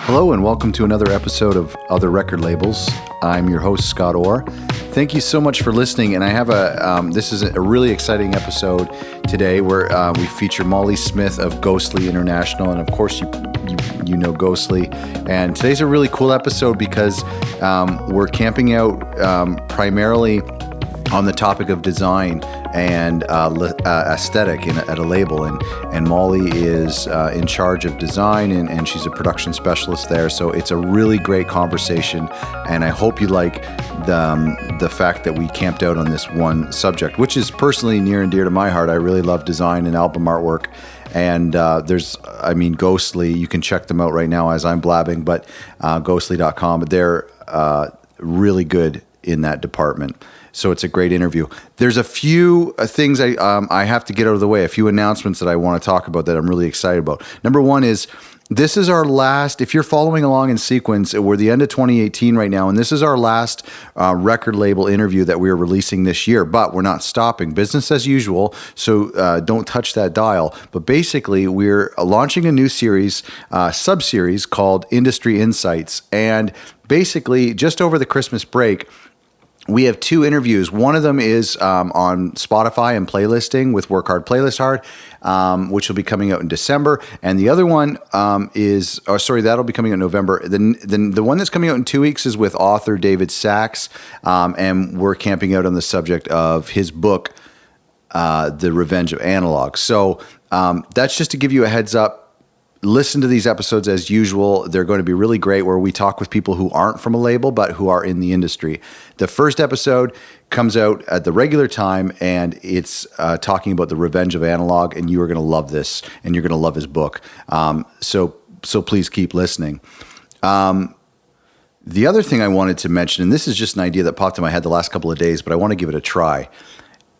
Hello and welcome to another episode of Other Record Labels. I'm your host, Scott Orr. Thank you so much for listening. And I have this is a really exciting episode today where we feature Molly Smith of Ghostly International. And of course, you know Ghostly. And today's a really cool episode because we're camping out primarily on the topic of design and aesthetic at a label, and Molly is in charge of design, and she's a production specialist there. So it's a really great conversation, and I hope you like the fact that we camped out on this one subject, which is personally near and dear to my heart. I really love design and album artwork, and Ghostly, you can check them out right now as I'm blabbing, but ghostly.com, but they're really good in that department. So it's a great interview. There's a few things I have to get out of the way, a few announcements that I want to talk about that I'm really excited about. Number one is, this is our last, if you're following along in sequence, we're the end of 2018 right now, and this is our last record label interview that we're releasing this year, but we're not stopping. Business as usual, so don't touch that dial. But basically, we're launching a new series, sub-series called Industry Insights, and basically, just over the Christmas break, we have two interviews. One of them is on Spotify and playlisting with Work Hard, Playlist Hard, which will be coming out in December. And the other one that'll be coming out in November. The one that's coming out in 2 weeks is with author David Sachs, and we're camping out on the subject of his book, The Revenge of Analog. So that's just to give you a heads up. Listen to these episodes as usual. They're going to be really great, where we talk with people who aren't from a label but who are in the industry. The first episode comes out at the regular time, and it's talking about the revenge of analog, and you are going to love this, and you're going to love his book. So please keep listening. The other thing I wanted to mention, and this is just an idea that popped in my head the last couple of days, but I want to give it a try.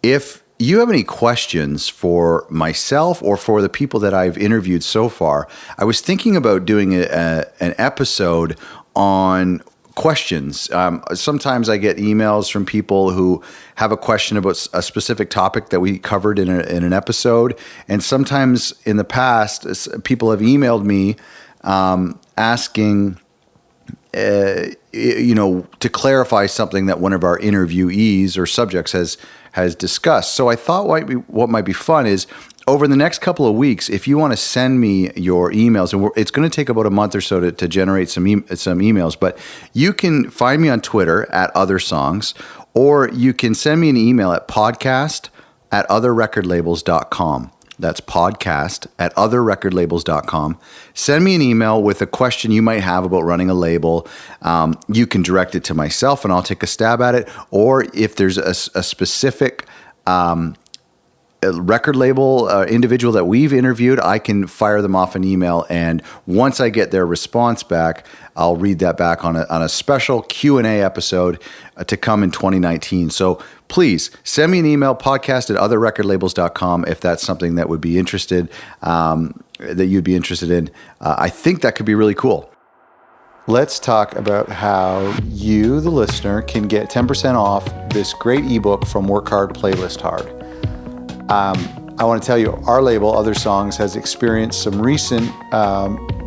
If you have any questions for myself or for the people that I've interviewed so far, I was thinking about doing an episode on questions. Sometimes I get emails from people who have a question about a specific topic that we covered in an episode. And sometimes in the past, people have emailed me asking to clarify something that one of our interviewees or subjects has discussed. So I thought what might be fun is, over the next couple of weeks, if you want to send me your emails, and it's going to take about a month or so to generate some emails, but you can find me on Twitter at OtherSongs, or you can send me an email at podcast@otherrecordlabels.com. That's podcast@otherrecordlabels.com. Send me an email with a question you might have about running a label. You can direct it to myself and I'll take a stab at it. Or if there's a specific record label individual that we've interviewed, I can fire them off an email. And once I get their response back, I'll read that back on a special Q&A episode to come in 2019. So please send me an email, podcast@otherrecordlabels.com, if that's something that would be interested, that you'd be interested in. I think that could be really cool. Let's talk about how you, the listener, can get 10% off this great ebook from Work Hard, Playlist Hard. I want to tell you, our label, Other Songs, has experienced some recent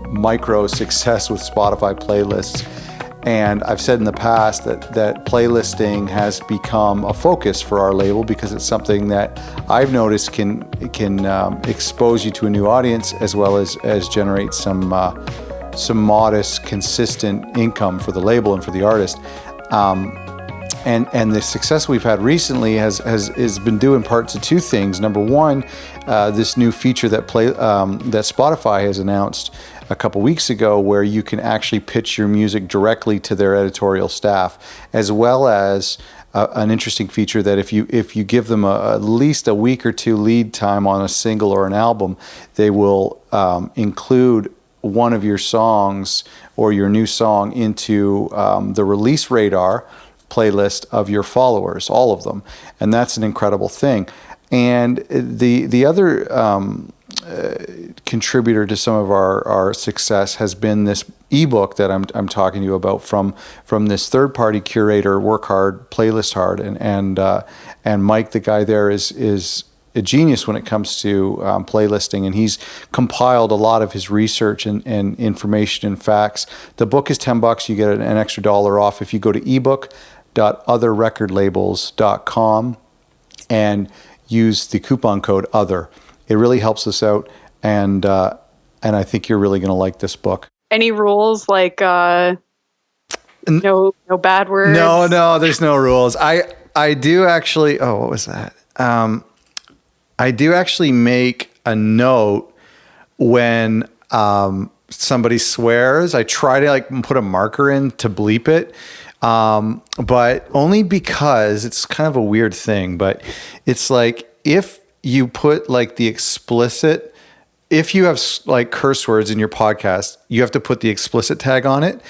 micro success with Spotify playlists. And I've said in the past that playlisting has become a focus for our label, because it's something that I've noticed can expose you to a new audience, as well as generate some modest, consistent income for the label and for the artist. And the success we've had recently has been due in part to two things. Number one, this new feature that Spotify has announced a couple weeks ago, where you can actually pitch your music directly to their editorial staff, as well as an interesting feature that if you give them at least a week or two lead time on a single or an album, they will include one of your songs or your new song into the release radar playlist of your followers, all of them. And that's an incredible thing. And the other contributor to some of our success has been this ebook that I'm talking to you about from this third-party curator, Work Hard, Playlist Hard, and Mike, the guy there, is a genius when it comes to playlisting, and he's compiled a lot of his research and information and facts. The book is $10. You get an extra $1 off if you go to ebook.otherrecordlabels.com and use the coupon code OTHER. It really helps us out, and I think you're really going to like this book. Any rules, like no bad words? No, there's no rules. I do actually, what was that? I do actually make a note when somebody swears. I try to like put a marker in to bleep it, but only because it's kind of a weird thing. But it's like if you put like the explicit, if you have like curse words in your podcast, you have to put the explicit tag on it.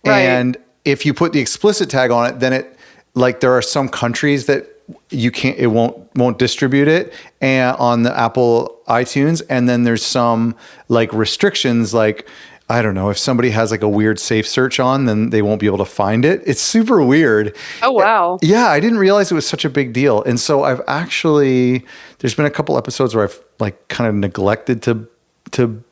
Right. And if you put the explicit tag on it, then it, like there are some countries that you can't, it won't distribute it and on the Apple iTunes. And then there's some like restrictions, like, I don't know, if somebody has like a weird safe search on, then they won't be able to find it. It's super weird. Oh, wow. Yeah, I didn't realize it was such a big deal. And so I've actually, there's been a couple episodes where I've like kind of neglected to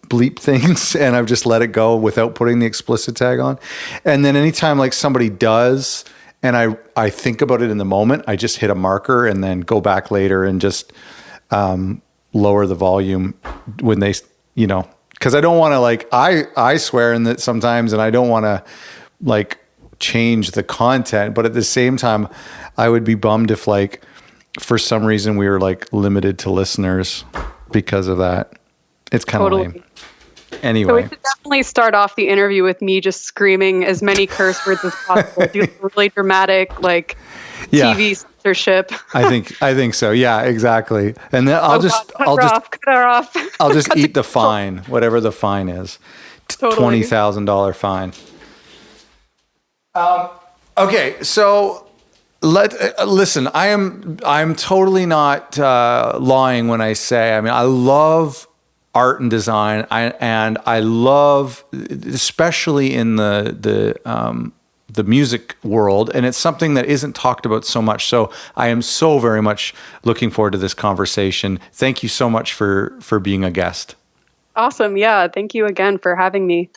bleep things and I've just let it go without putting the explicit tag on. And then anytime like somebody does, and I think about it in the moment, I just hit a marker and then go back later and just lower the volume when they, you know, because I don't want to like, I swear in that sometimes, and I don't want to like change the content, but at the same time, I would be bummed if like, for some reason we were like limited to listeners because of that. It's kind of lame. Anyway. So we should definitely start off the interview with me just screaming as many curse words as possible. Do really dramatic, like TV censorship. I think so. Yeah, exactly. And then I'll just cut her off. I'll just eat the fine, whatever the fine is. Totally. $20,000 fine. Okay, so listen. I'm totally not lying when I say. I mean, I love art and design, and I love, especially in the music world, and it's something that isn't talked about so much. So I am so very much looking forward to this conversation. Thank you so much for being a guest. Awesome. Yeah. Thank you again for having me.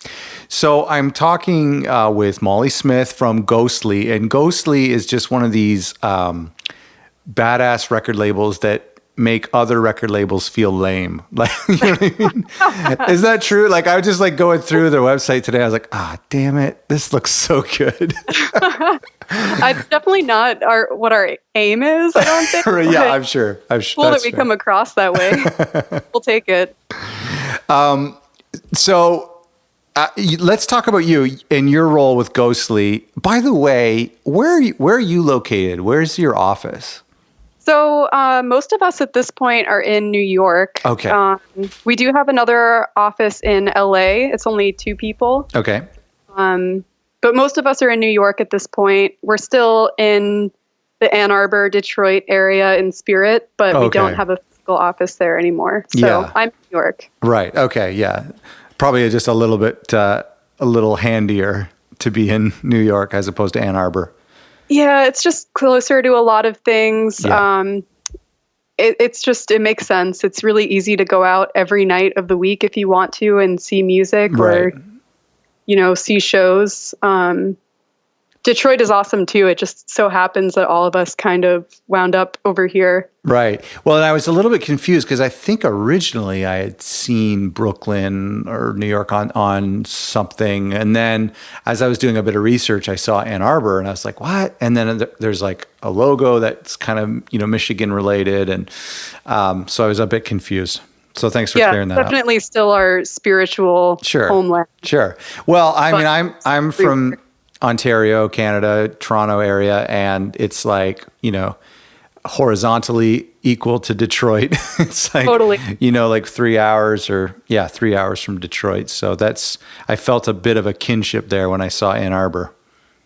So I'm talking with Molly Smith from Ghostly, and Ghostly is just one of these badass record labels that make other record labels feel lame. Like, you know what I mean? Is that true? Like, I was just like going through their website today. I was like, damn it. This looks so good. It's definitely not what our aim is, I don't think. Yeah, I'm sure. Cool that we come across that way. We'll take it. So let's talk about you and your role with Ghostly. By the way, where are you located? Where's your office? So most of us at this point are in New York. Okay. We do have another office in LA. It's only 2 people. Okay. But most of us are in New York at this point. We're still in the Ann Arbor, Detroit area in spirit, but we don't have a physical office there anymore. So I'm in New York. Right. Okay. Yeah. Probably just a little bit, a little handier to be in New York as opposed to Ann Arbor. Yeah, it's just closer to a lot of things. Yeah. It makes sense. It's really easy to go out every night of the week if you want to and see music or, see shows. Detroit is awesome too. It just so happens that all of us kind of wound up over here. Right. Well, and I was a little bit confused because I think originally I had seen Brooklyn or New York on something. And then as I was doing a bit of research, I saw Ann Arbor and I was like, what? And then there's like a logo that's kind of, Michigan related. And so I was a bit confused. So thanks for clearing that up. Yeah, definitely still our spiritual homeland. Sure. Well, I mean, I'm from Ontario, Canada, Toronto area, and it's like, horizontally equal to Detroit. It's like, totally. Like 3 hours 3 hours from Detroit. So I felt a bit of a kinship there when I saw Ann Arbor.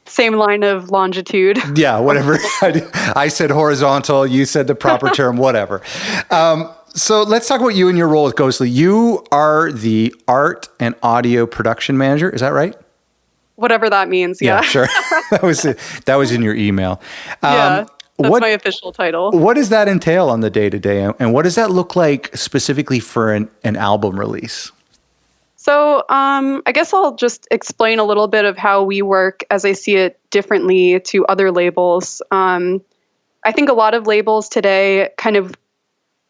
Same line of longitude. Yeah, whatever. I said horizontal, you said the proper term, whatever. So let's talk about you and your role with Ghostly. You are the art and audio production manager. Is that right? Whatever that means. Yeah, sure. That was in your email. That's my official title. What does that entail on the day-to-day, and what does that look like specifically for an album release? So I guess I'll just explain a little bit of how we work as I see it differently to other labels. I think a lot of labels today kind of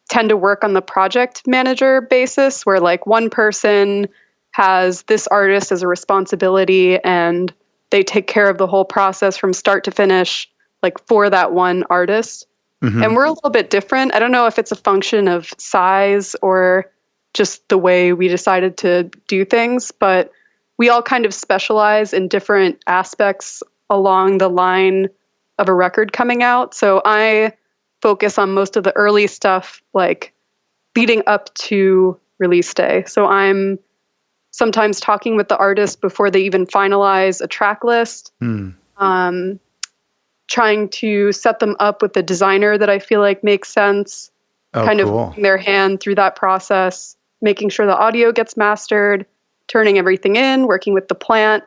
tend to work on the project manager basis, where like one person has this artist as a responsibility and they take care of the whole process from start to finish, like for that one artist. Mm-hmm. And we're a little bit different. I don't know if it's a function of size or just the way we decided to do things, but we all kind of specialize in different aspects along the line of a record coming out. So I focus on most of the early stuff, like leading up to release day. So I'm sometimes talking with the artist before they even finalize a track list, trying to set them up with a designer that I feel like makes sense, of putting their hand through that process, making sure the audio gets mastered, turning everything in, working with the plant.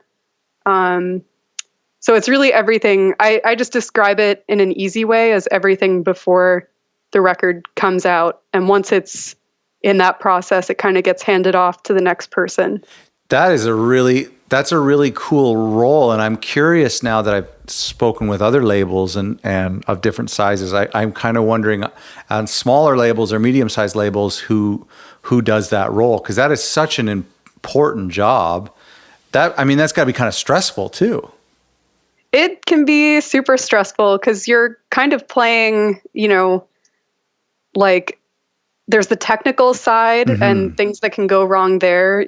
So it's really everything. I just describe it in an easy way as everything before the record comes out. And once it's in that process, it kind of gets handed off to the next person. That's a really cool role. And I'm curious now that I've spoken with other labels and of different sizes, I'm kind of wondering on smaller labels or medium-sized labels who does that role, because that is such an important job. That's got to be kind of stressful too. It can be super stressful because you're kind of playing, like there's the technical side and things that can go wrong there.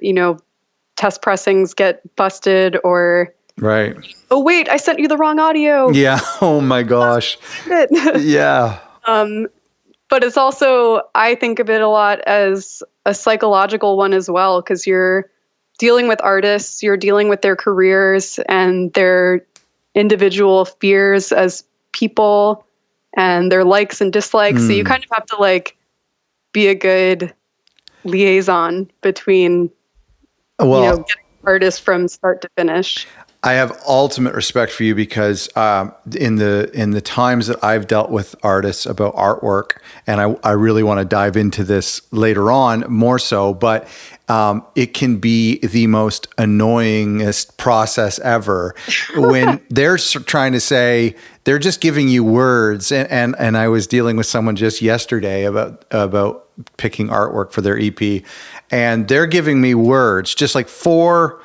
Test pressings get busted or, right. Oh, wait, I sent you the wrong audio. Yeah. Oh my gosh. Yeah. But it's also, I think of it a lot as a psychological one as well, because you're dealing with artists, you're dealing with their careers and their individual fears as people and their likes and dislikes. So you kind of have to like be a good liaison between getting artists from start to finish. I have ultimate respect for you because in the times that I've dealt with artists about artwork, and I really want to dive into this later on more so, but it can be the most annoyingest process ever when they're trying to say, they're just giving you words. And I was dealing with someone just yesterday about picking artwork for their EP, and they're giving me words, just like 4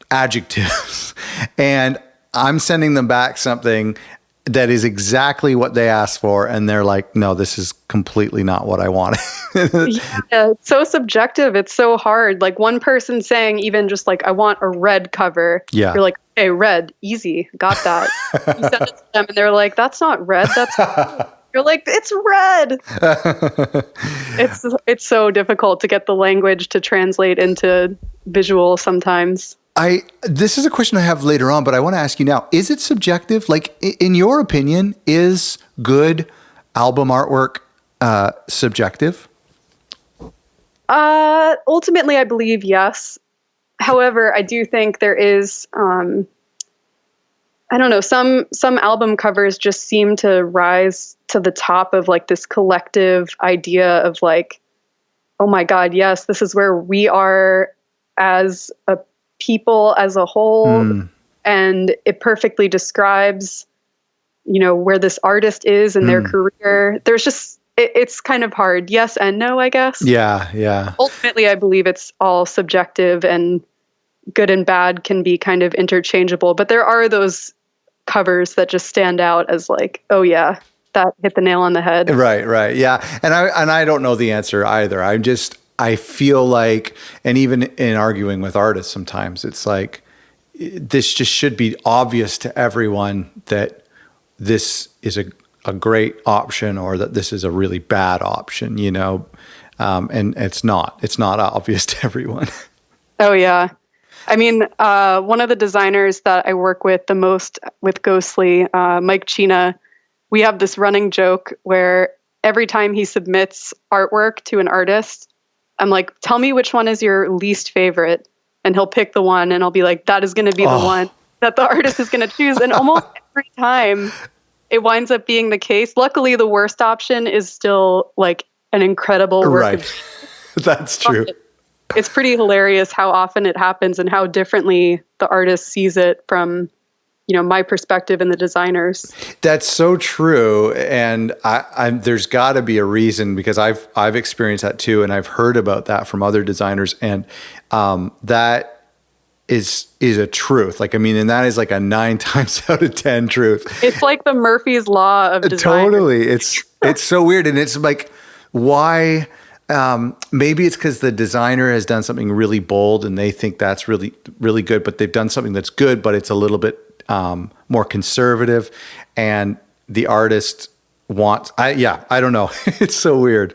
adjectives, and I'm sending them back something that is exactly what they asked for, and they're like, no, this is completely not what I wanted. Yeah, it's so subjective. It's so hard. Like one person saying even just like, I want a red cover. Yeah. You're like, okay, red, easy, got that. You send it to them and they're like, that's not red, that's you're like, it's red. It's so difficult to get the language to translate into visual sometimes. This is a question I have later on, but I want to ask you now, is it subjective? Like, in your opinion, is good album artwork subjective? Ultimately, I believe yes. However, I do think there is, I don't know, some album covers just seem to rise to the top of like this collective idea of like, oh my God, yes, this is where we are as a people as a whole, and it perfectly describes, where this artist is in their career. There's just, it's kind of hard. Yes and no, I guess. Yeah. Ultimately, I believe it's all subjective, and good and bad can be kind of interchangeable. But there are those covers that just stand out as like, oh yeah, that hit the nail on the head. Right. Yeah. And I don't know the answer either. I feel like, and even in arguing with artists, sometimes it's like, this just should be obvious to everyone that this is a great option or that this is a really bad option, and it's not obvious to everyone. Oh yeah. I mean, one of the designers that I work with the most with Ghostly, Mike China, we have this running joke where every time he submits artwork to an artist, I'm like, tell me which one is your least favorite. And he'll pick the one, and I'll be like, that is going to be the one that the artist is going to choose. And almost every time it winds up being the case. Luckily, the worst option is still like an incredible work Right. That's true. It's pretty hilarious how often it happens and how differently the artist sees it from, my perspective and the designers. That's so true, and there's got to be a reason, because I've experienced that too, and I've heard about that from other designers, and that is a truth. Like, I mean, and that is like a 9 times out of 10 truth. It's like the Murphy's Law of design. Totally, it's so weird, and it's like, why? Maybe it's because the designer has done something really bold, and they think that's really, really good, but they've done something that's good, but it's a little bit more conservative, and the artist wants, I don't know. It's so weird.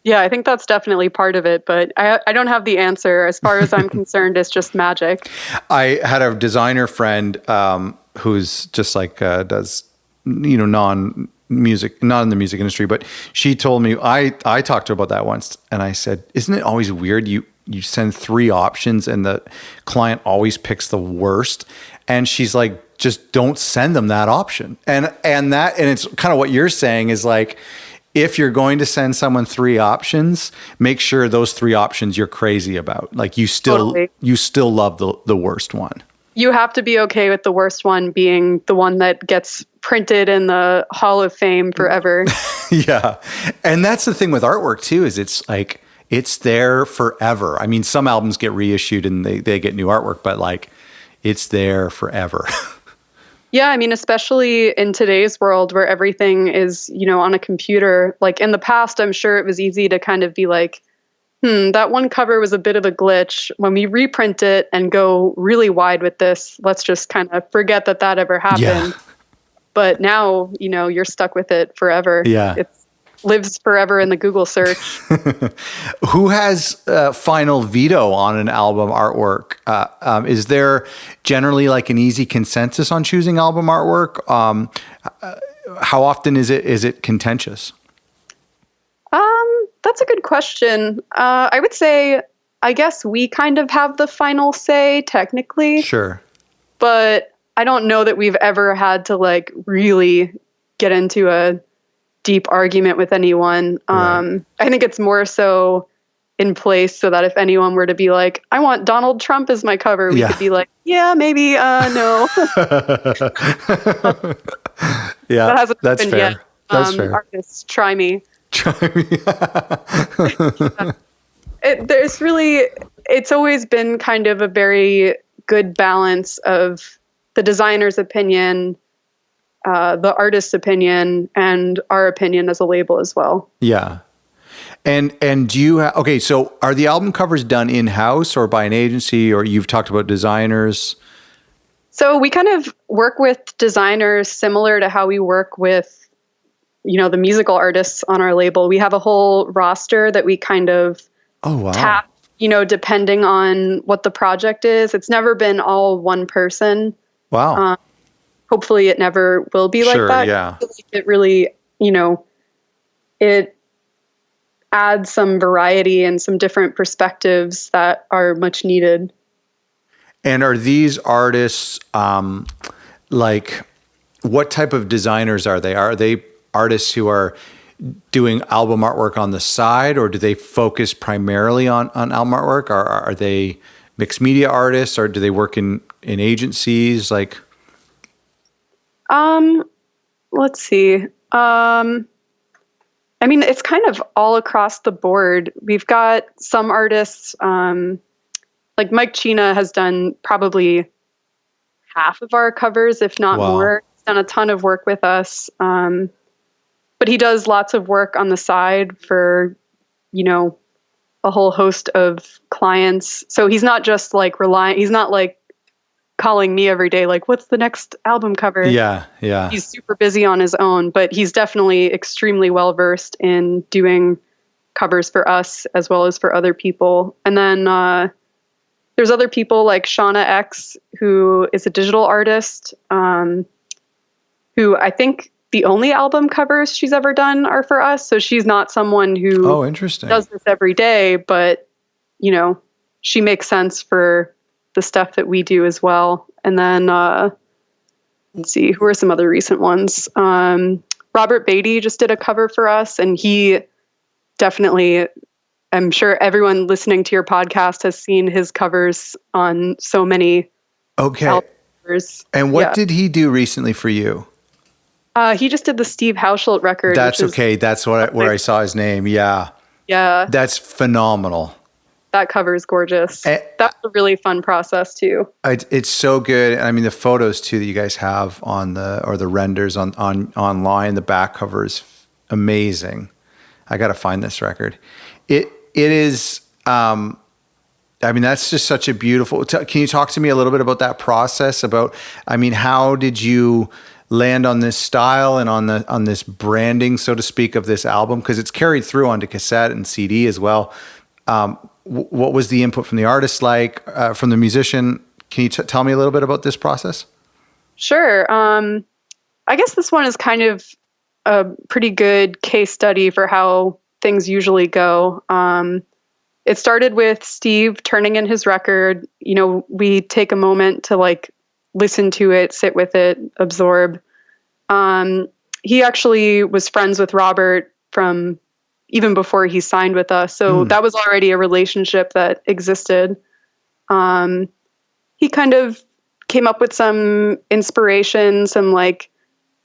Yeah, I think that's definitely part of it, but I don't have the answer. As far as I'm concerned, it's just magic. I had a designer friend who's just like does, non-music, not in the music industry, but she told me, I talked to her about that once, and I said, isn't it always weird? You send 3 options and the client always picks the worst. And she's like, just don't send them that option. And it's kind of what you're saying is like, if you're going to send someone 3 options, make sure those 3 options you're crazy about. Like you still love the worst one. You have to be okay with the worst one being the one that gets printed in the Hall of Fame forever. Yeah. And that's the thing with artwork too, is it's like, it's there forever. I mean, some albums get reissued and they get new artwork, but like, it's there forever. Yeah, I mean, especially in today's world where everything is, on a computer. Like in the past, I'm sure it was easy to kind of be like, that one cover was a bit of a glitch. When we reprint it and go really wide with this, let's just kind of forget that ever happened. Yeah. But now, you're stuck with it forever. Yeah. It lives forever in the Google search. Who has final veto on an album artwork? Is there generally like an easy consensus on choosing album artwork? How often is it contentious? That's a good question. I would say, I guess we kind of have the final say technically. Sure. But I don't know that we've ever had to like really get into a deep argument with anyone. Right. I think it's more so in place so that if anyone were to be like, I want Donald Trump as my cover, we could be like, yeah, maybe, no. Yeah, that hasn't that's fair. Yet. That's fair. Artists, try me. Yeah. It's always been kind of a very good balance of the designer's opinion, the artist's opinion, and our opinion as a label as well. Yeah. And do you okay, so are the album covers done in-house or by an agency, or you've talked about designers? So we kind of work with designers similar to how we work with, the musical artists on our label. We have a whole roster that we kind of tap, depending on what the project is. It's never been all one person. Wow. Hopefully it never will be like that. Yeah. It really, it adds some variety and some different perspectives that are much needed. And are these artists, like, what type of designers are they? Are they artists who are doing album artwork on the side, or do they focus primarily on album artwork? Or are they mixed media artists, or do they work in agencies? Like, let's see. I mean, it's kind of all across the board. We've got some artists, like Mike China has done probably half of our covers, if not more. He's done a ton of work with us. But he does lots of work on the side for, a whole host of clients. So he's not just like he's not like calling me every day, like, what's the next album cover? Yeah. He's super busy on his own, but he's definitely extremely well-versed in doing covers for us as well as for other people. And then there's other people like Shauna X, who is a digital artist, who I think the only album covers she's ever done are for us. So she's not someone who does this every day, but, she makes sense for the stuff that we do as well. And then let's see, who are some other recent ones? Robert Beatty just did a cover for us, and he definitely, I'm sure everyone listening to your podcast has seen his covers on so many album covers. And what did he do recently for you? He just did the Steve Hauschild record. That's okay. That's where I saw his name. Yeah. Yeah. That's phenomenal. That cover is gorgeous. That's a really fun process too. It's so good. I mean, the photos too that you guys have on the renders on online, the back cover is amazing. I got to find this record. It is. I mean, that's just such a beautiful. Can you talk to me a little bit about that process? How did you land on this style and on this branding, so to speak, of this album? Because it's carried through onto cassette and CD as well. What was the input from the artist like, from the musician? Can you tell me a little bit about this process? Sure. I guess this one is kind of a pretty good case study for how things usually go. It started with Steve turning in his record. You know, we take a moment to like listen to it, sit with it, absorb. He actually was friends with Robert from even before he signed with us. So that was already a relationship that existed. He kind of came up with some inspiration, some like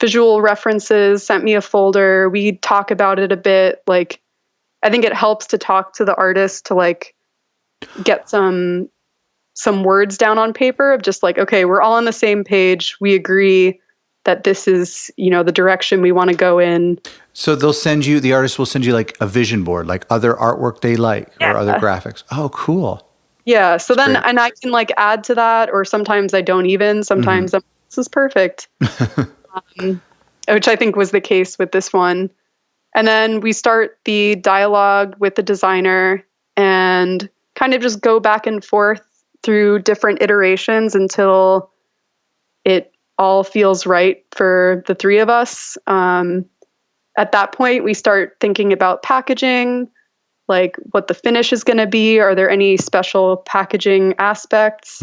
visual references, sent me a folder. We talk about it a bit. Like, I think it helps to talk to the artist to like get some words down on paper of just like, okay, we're all on the same page. We agree that this is, the direction we want to go in. So the artist will send you like a vision board, like other artwork they like or other graphics. Oh, cool. Yeah. So then, and I can like add to that, or sometimes I don't even, sometimes this is perfect, which I think was the case with this one. And then we start the dialogue with the designer and kind of just go back and forth through different iterations until it all feels right for the three of us. At that point, we start thinking about packaging, like what the finish is going to be. Are there any special packaging aspects?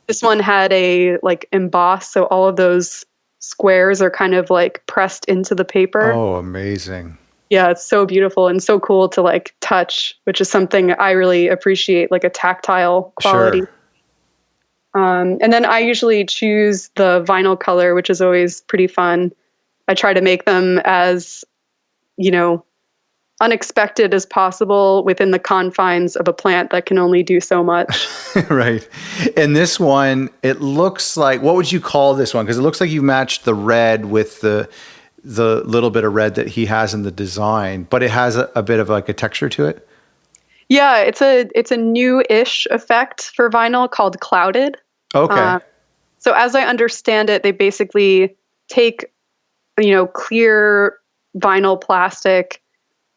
This one had a like emboss, so all of those squares are kind of like pressed into the paper. Oh, amazing. Yeah, it's so beautiful and so cool to like touch, which is something I really appreciate, like a tactile quality. Sure. And then I usually choose the vinyl color, which is always pretty fun. I try to make them as, unexpected as possible within the confines of a plant that can only do so much. Right. And this one, it looks like, what would you call this one? Because it looks like you matched the red with the little bit of red that he has in the design, but it has a bit of like a texture to it. Yeah, it's a new-ish effect for vinyl called clouded. Okay. So as I understand it, they basically take, clear vinyl plastic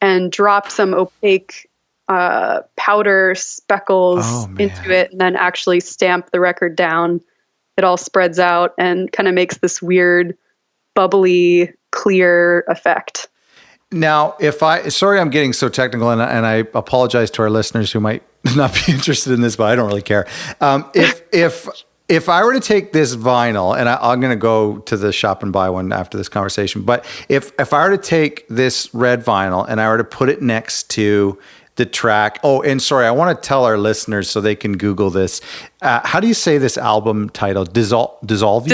and drop some opaque powder speckles into it and then actually stamp the record down. It all spreads out and kind of makes this weird, bubbly, clear effect. Now, sorry, I'm getting so technical, and I apologize to our listeners who might not be interested in this, but I don't really care. If I were to take this vinyl, and I'm going to go to the shop and buy one after this conversation, but if I were to take this red vinyl and I were to put it next to the track, and sorry, I want to tell our listeners so they can Google this. How do you say this album title? Dissolve? Dissolve.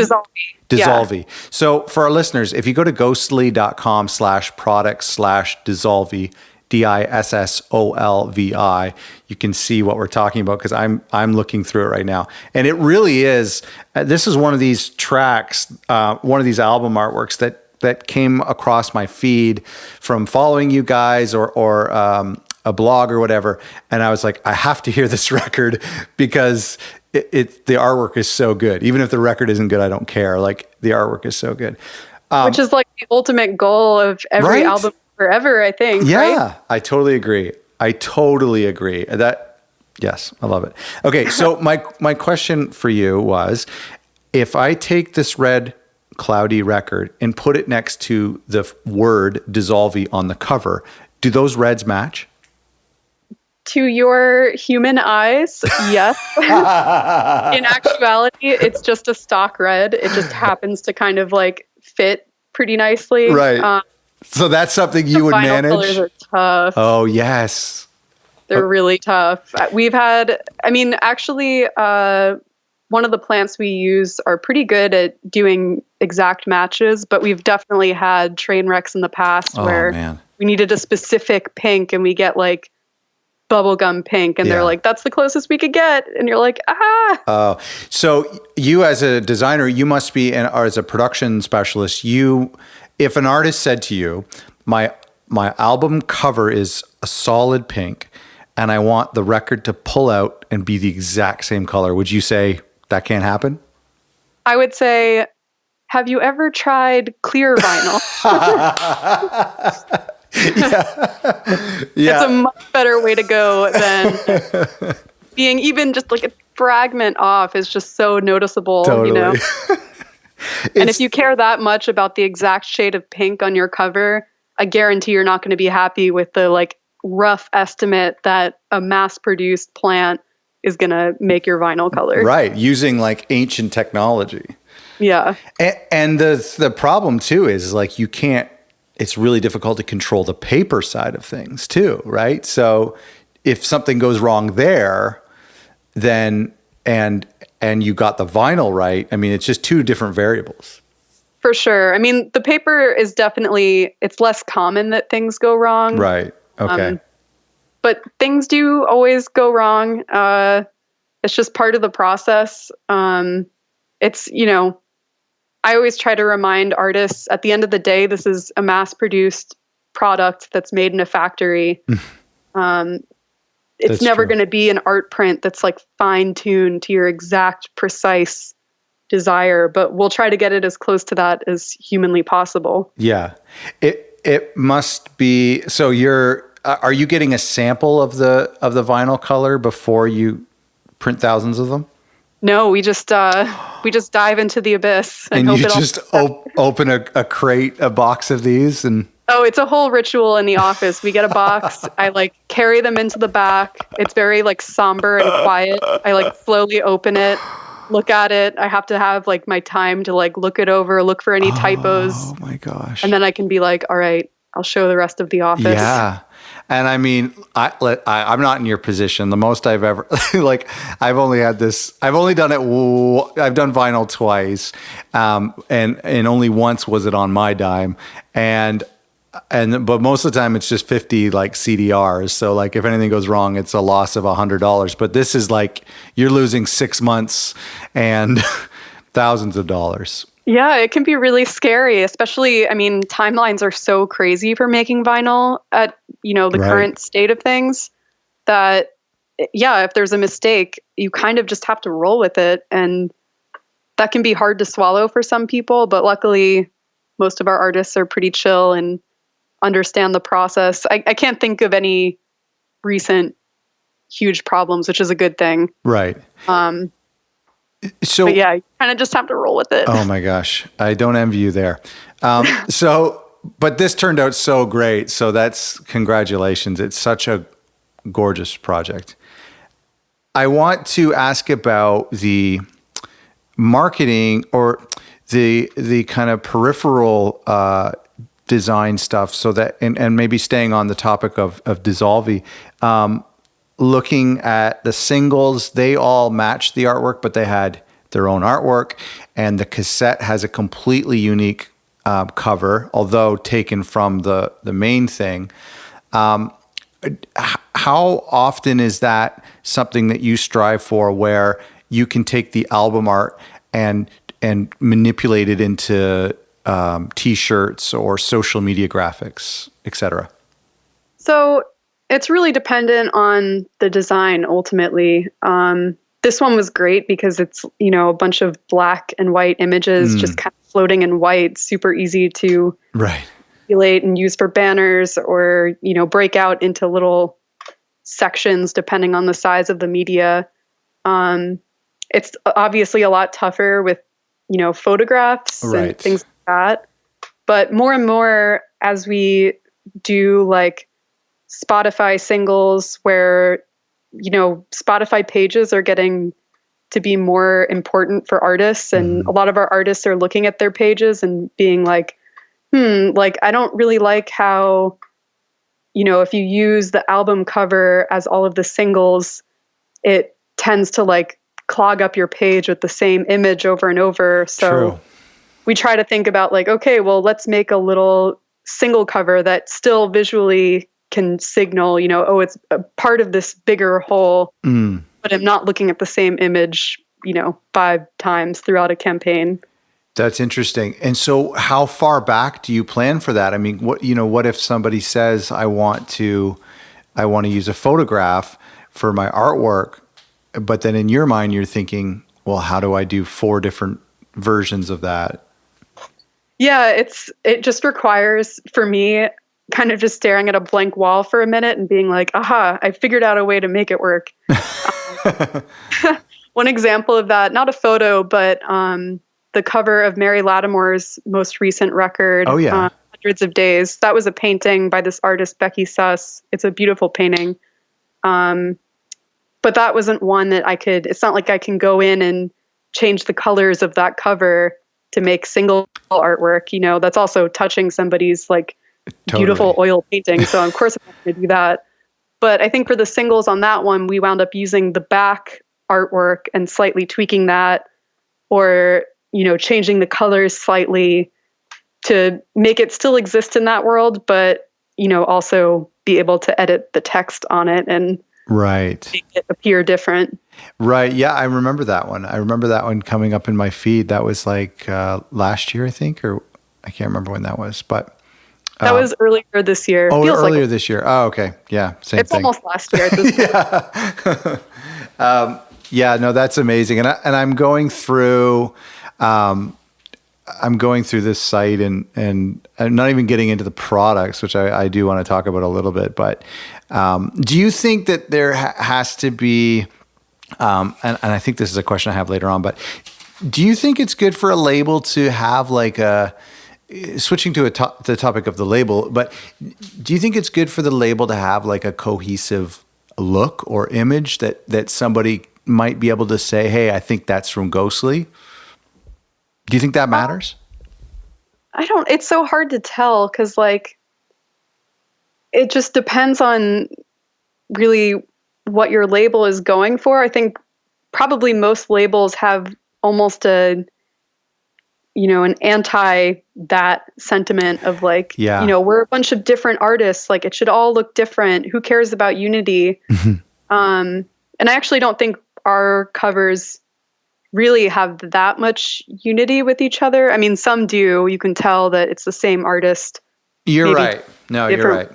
Yeah. So for our listeners, if you go to ghostly.com/products/dissolve, DISSOLVI, you can see what we're talking about because I'm looking through it right now. And it really is, this is one of these tracks, one of these album artworks that came across my feed from following you guys or a blog or whatever. And I was like, I have to hear this record because the artwork is so good. Even if the record isn't good, I don't care. Like the artwork is so good. Which is like the ultimate goal of every album forever, I think. Yeah, right? I totally agree. Yes, I love it. Okay, so my question for you was, if I take this red cloudy record and put it next to the word dissolve on the cover, do those reds match? To your human eyes, yes. In actuality, it's just a stock red. It just happens to kind of like fit pretty nicely. Right. So that's something you would Vinyl colors manage? are tough. Oh, yes. They're really tough. We've had, I mean, actually, one of the plants we use are pretty good at doing exact matches, but we've definitely had train wrecks in the past where man. we needed a specific pink and we get like bubblegum pink and they're like, that's the closest we could get. And you're like, Oh, so you as a designer, you must be, or as a production specialist, if an artist said to you, my album cover is a solid pink and I want the record to pull out and be the exact same color, would you say that can't happen? I would say, have you ever tried clear vinyl? Yeah. It's a much better way to go than being even just like a fragment off is just so noticeable, Totally. you know? And if you care that much about the exact shade of pink on your cover, I guarantee you're not going to be happy with the like rough estimate that a mass-produced plant is going to make your vinyl color. Right, using like ancient technology. Yeah. And the problem too is like you can't, it's really difficult to control the paper side of things too, right? So if something goes wrong there, then and you got the vinyl right, I mean, it's just two different variables. For sure. I mean, the paper is definitely, it's less common that things go wrong. Right. Okay. But things do always go wrong. It's just part of the process. It's, you know, I always try to remind artists at the end of the day, this is a mass-produced product that's made in a factory. It's never going to be an art print that's like fine-tuned to your exact, precise desire, but we'll try to get it as close to that as humanly possible. Yeah. It must be, so are you getting a sample of the vinyl color before you print thousands of them? No, we just dive into the abyss and hope you just open a crate, a box of these, and oh, it's a whole ritual in the office. We get a box. I like carry them into the back. It's very like somber and quiet. I like slowly open it, look at it. I have to have like my time to like look it over, look for any typos. Oh my gosh! And then I can be like, all right, I'll show the rest of the office. Yeah. And I mean, I'm not in your position. The most I've ever, like, I've only done vinyl twice. And only once was it on my dime. But most of the time it's just 50 like CDRs. So like if anything goes wrong, it's a loss of $100. But this is like, you're losing 6 months and thousands of dollars. Yeah, it can be really scary, especially, I mean, timelines are so crazy for making vinyl at, you know, the current state of things that, yeah, if there's a mistake, you kind of just have to roll with it. And that can be hard to swallow for some people, but luckily most of our artists are pretty chill and understand the process. I can't think of any recent huge problems, which is a good thing. Right. But yeah, you kind of just have to roll with it. Oh my gosh. I don't envy you there. But this turned out so great. So that's congratulations. It's such a gorgeous project. I want to ask about the marketing or the kind of peripheral design stuff, so that and maybe staying on the topic of Dissolve. Looking at the singles, they all matched the artwork, but they had their own artwork, and the cassette has a completely unique cover, although taken from the main thing. How often is that something that you strive for, where you can take the album art and manipulate it into T-shirts or social media graphics, etc.? So it's really dependent on the design ultimately. This one was great because it's, you know, a bunch of black and white images just kind of floating in white, super easy to manipulate and use for banners, or, you know, break out into little sections depending on the size of the media. It's obviously a lot tougher with, you know, photographs and things like that. But more and more as we do like Spotify singles where, Spotify pages are getting to be more important for artists. And a lot of our artists are looking at their pages and being like, like, I don't really like how, if you use the album cover as all of the singles, it tends to like clog up your page with the same image over and over. So True. we try to think about like, okay, well, let's make a little single cover that still visually can signal, oh, it's a part of this bigger whole, but I'm not looking at the same image, 5 times throughout a campaign. That's interesting. And so how far back do you plan for that? I mean, what if somebody says, I want to use a photograph for my artwork, but then in your mind, you're thinking, well, how do I do 4 different versions of that? Yeah, it just requires, for me, kind of just staring at a blank wall for a minute and being like, aha, I figured out a way to make it work. One example of that, not a photo, but the cover of Mary Lattimore's most recent record, Oh, yeah. Hundreds of Days. That was a painting by this artist, Becky Suss. It's a beautiful painting. But that wasn't one that it's not like I can go in and change the colors of that cover to make single artwork. That's also touching somebody's like beautiful oil painting. So of course I'm not going to do that. But I think for the singles on that one, we wound up using the back artwork and slightly tweaking that, or, changing the colors slightly to make it still exist in that world, but, also be able to edit the text on it and make it appear different. Right. Yeah, I remember that one. I remember that one coming up in my feed. That was like last year, I think, or I can't remember when that was, but that was earlier this year. Oh, feels earlier this year. Oh, okay. Yeah, same it's thing. It's almost last year at this point. Yeah, no, that's amazing. And I'm going through this site and I'm not even getting into the products, which I do want to talk about a little bit. But do you think that there has to be, and I think this is a question I have later on, but do you think it's good for a label to have like switching to the topic of the label, but do you think it's good for the label to have like a cohesive look or image that somebody might be able to say, hey, I think that's from Ghostly? Do you think that matters? It's so hard to tell because like it just depends on really what your label is going for. I think probably most labels have almost an anti that sentiment of like, we're a bunch of different artists. Like it should all look different. Who cares about unity? And I actually don't think our covers really have that much unity with each other. I mean, some do. You can tell that it's the same artist. You're right. No, you're right.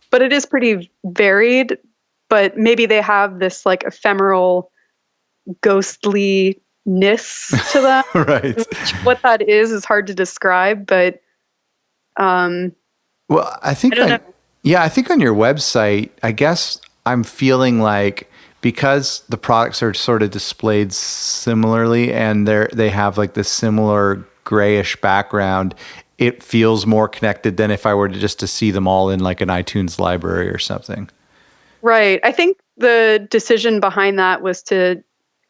But it is pretty varied. But maybe they have this like ephemeral, ghostliness to them. Right. What that is hard to describe. But well, I think I think on your website, I guess I'm feeling like, because the products are sort of displayed similarly and they have like this similar grayish background, it feels more connected than if I were just to see them all in like an iTunes library or something. Right. I think the decision behind that was to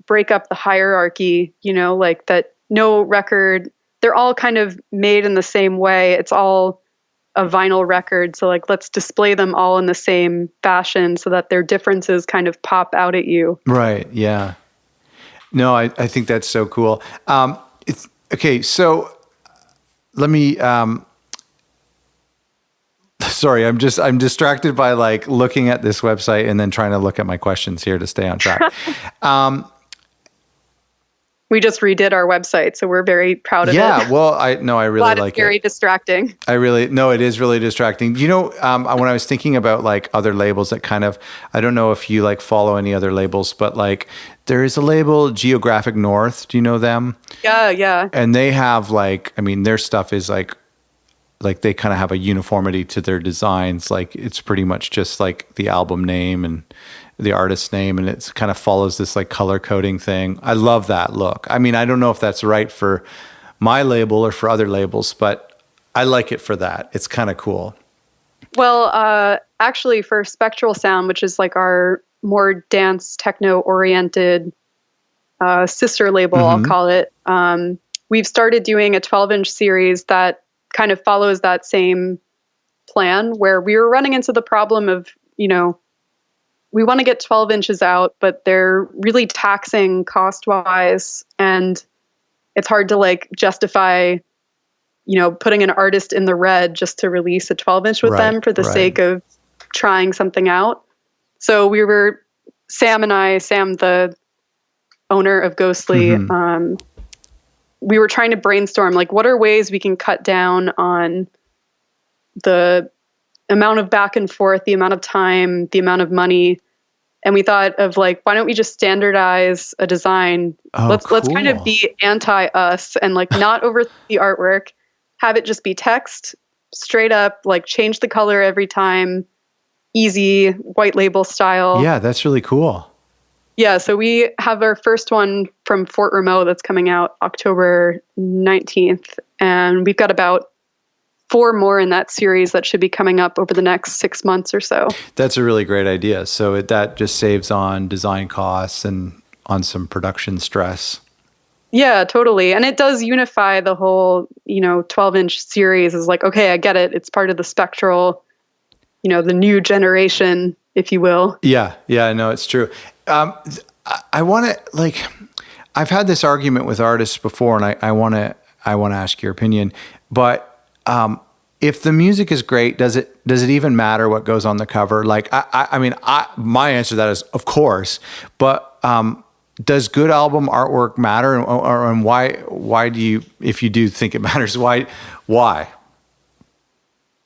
break up the hierarchy, like that no record, they're all kind of made in the same way. It's all a vinyl record. So like, let's display them all in the same fashion so that their differences kind of pop out at you. Right. Yeah. No, I think that's so cool. Okay. So let me, sorry, I'm distracted by like looking at this website and then trying to look at my questions here to stay on track. We just redid our website, so we're very proud of it. Yeah, well, I really like it. It's very distracting. It is really distracting. When I was thinking about like other labels that kind of, I don't know if you like follow any other labels, but like there is a label, Geographic North. Do you know them? Yeah. And they have like, I mean, their stuff is like they kind of have a uniformity to their designs. Like it's pretty much just like the album name and the artist's name, and it kind of follows this like color coding thing. I love that look. I mean, I don't know if that's right for my label or for other labels, but I like it for that. It's kind of cool. Well, actually, for Spectral Sound, which is like our more dance techno oriented sister label, I'll call it, we've started doing a 12-inch series that kind of follows that same plan, where we were running into the problem of, we want to get 12 inches out, but they're really taxing cost wise. And it's hard to like justify, putting an artist in the red just to release a 12-inch with them for the sake of trying something out. So Sam, the owner of Ghostly, we were trying to brainstorm, like, what are ways we can cut down on the amount of back and forth, the amount of time, the amount of money. And we thought of like, why don't we just standardize a design? Let's kind of be anti us and like not over the artwork, have it just be text straight up, like change the color every time, easy white label style. Yeah, that's really cool. Yeah, so we have our first one from Fort Remote that's coming out October 19th. And we've got about 4 more in that series that should be coming up over the next 6 months or so. That's a really great idea. So that just saves on design costs and on some production stress. Yeah, totally. And it does unify the whole, 12-inch series is like, okay, I get it. It's part of the Spectral, the new generation, if you will. Yeah, no, it's true. I want to like, I've had this argument with artists before, and I want to ask your opinion. But if the music is great, does it even matter what goes on the cover? Like, I mean, my answer to that is of course. But does good album artwork matter, and why do you, if you do think it matters, why?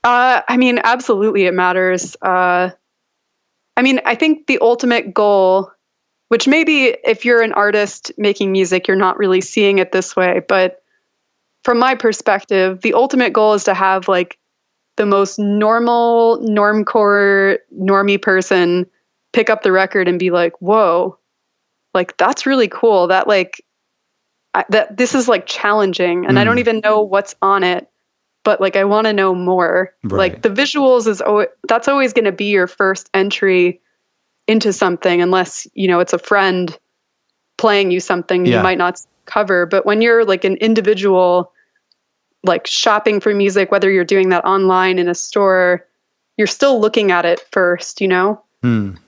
I mean, absolutely, it matters. I mean, I think the ultimate goal, which maybe if you're an artist making music, you're not really seeing it this way, but from my perspective, the ultimate goal is to have like the most normal, normcore, normie person pick up the record and be like, whoa, like that's really cool. That like, that this is like challenging and I don't even know what's on it, but like, I want to know more. Right. Like the visuals that's always going to be your first entry into something, unless, it's a friend playing you something you might not cover. But when you're like an individual, like shopping for music, whether you're doing that online in a store, you're still looking at it first,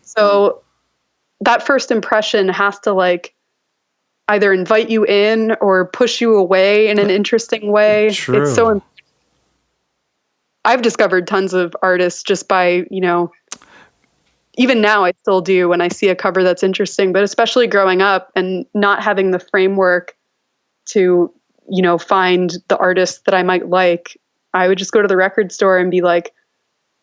So that first impression has to like either invite you in or push you away in an interesting way. True. It's so I've discovered tons of artists just by, even now I still do when I see a cover that's interesting, but especially growing up and not having the framework to, find the artists that I might like, I would just go to the record store and be like,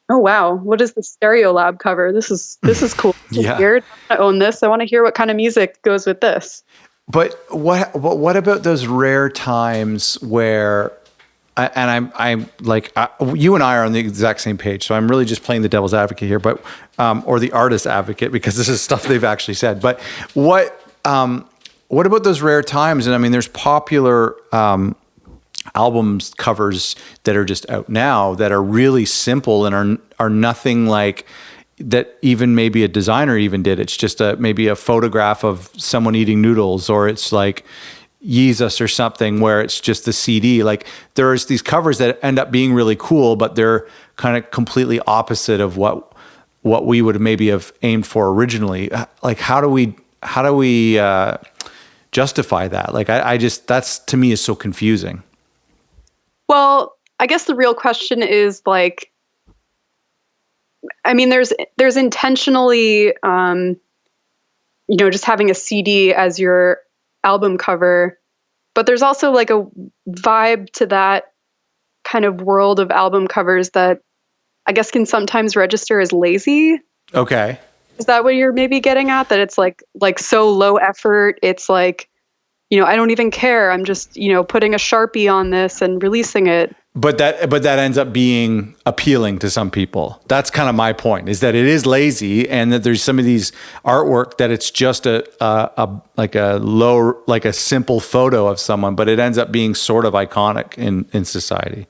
oh, wow, what is the Stereo Lab cover? This is cool. This is weird. I want to own this. I want to hear what kind of music goes with this. But what about those rare times where, and I'm like, you and I are on the exact same page, so I'm really just playing the devil's advocate here, but or the artist advocate, because this is stuff they've actually said. But what about those rare times? And I mean, there's popular albums covers that are just out now that are really simple and are nothing like that even maybe a designer even did. It's just maybe a photograph of someone eating noodles, or it's like Yeezus or something where it's just the CD. Like there's these covers that end up being really cool, but they're kind of completely opposite of what we would maybe have aimed for originally. Like how do we justify that? Like I just, that's to me is so confusing. Well, I guess the real question is like, I mean, there's intentionally, just having a CD as your album cover, but there's also like a vibe to that kind of world of album covers that I guess can sometimes register as lazy. Okay. Is that what you're maybe getting at? That it's like so low effort. It's like, I don't even care. I'm just, putting a Sharpie on this and releasing it. But that ends up being appealing to some people. That's kind of my point, is that it is lazy, and that there's some of these artwork that it's just a simple photo of someone, but it ends up being sort of iconic in society.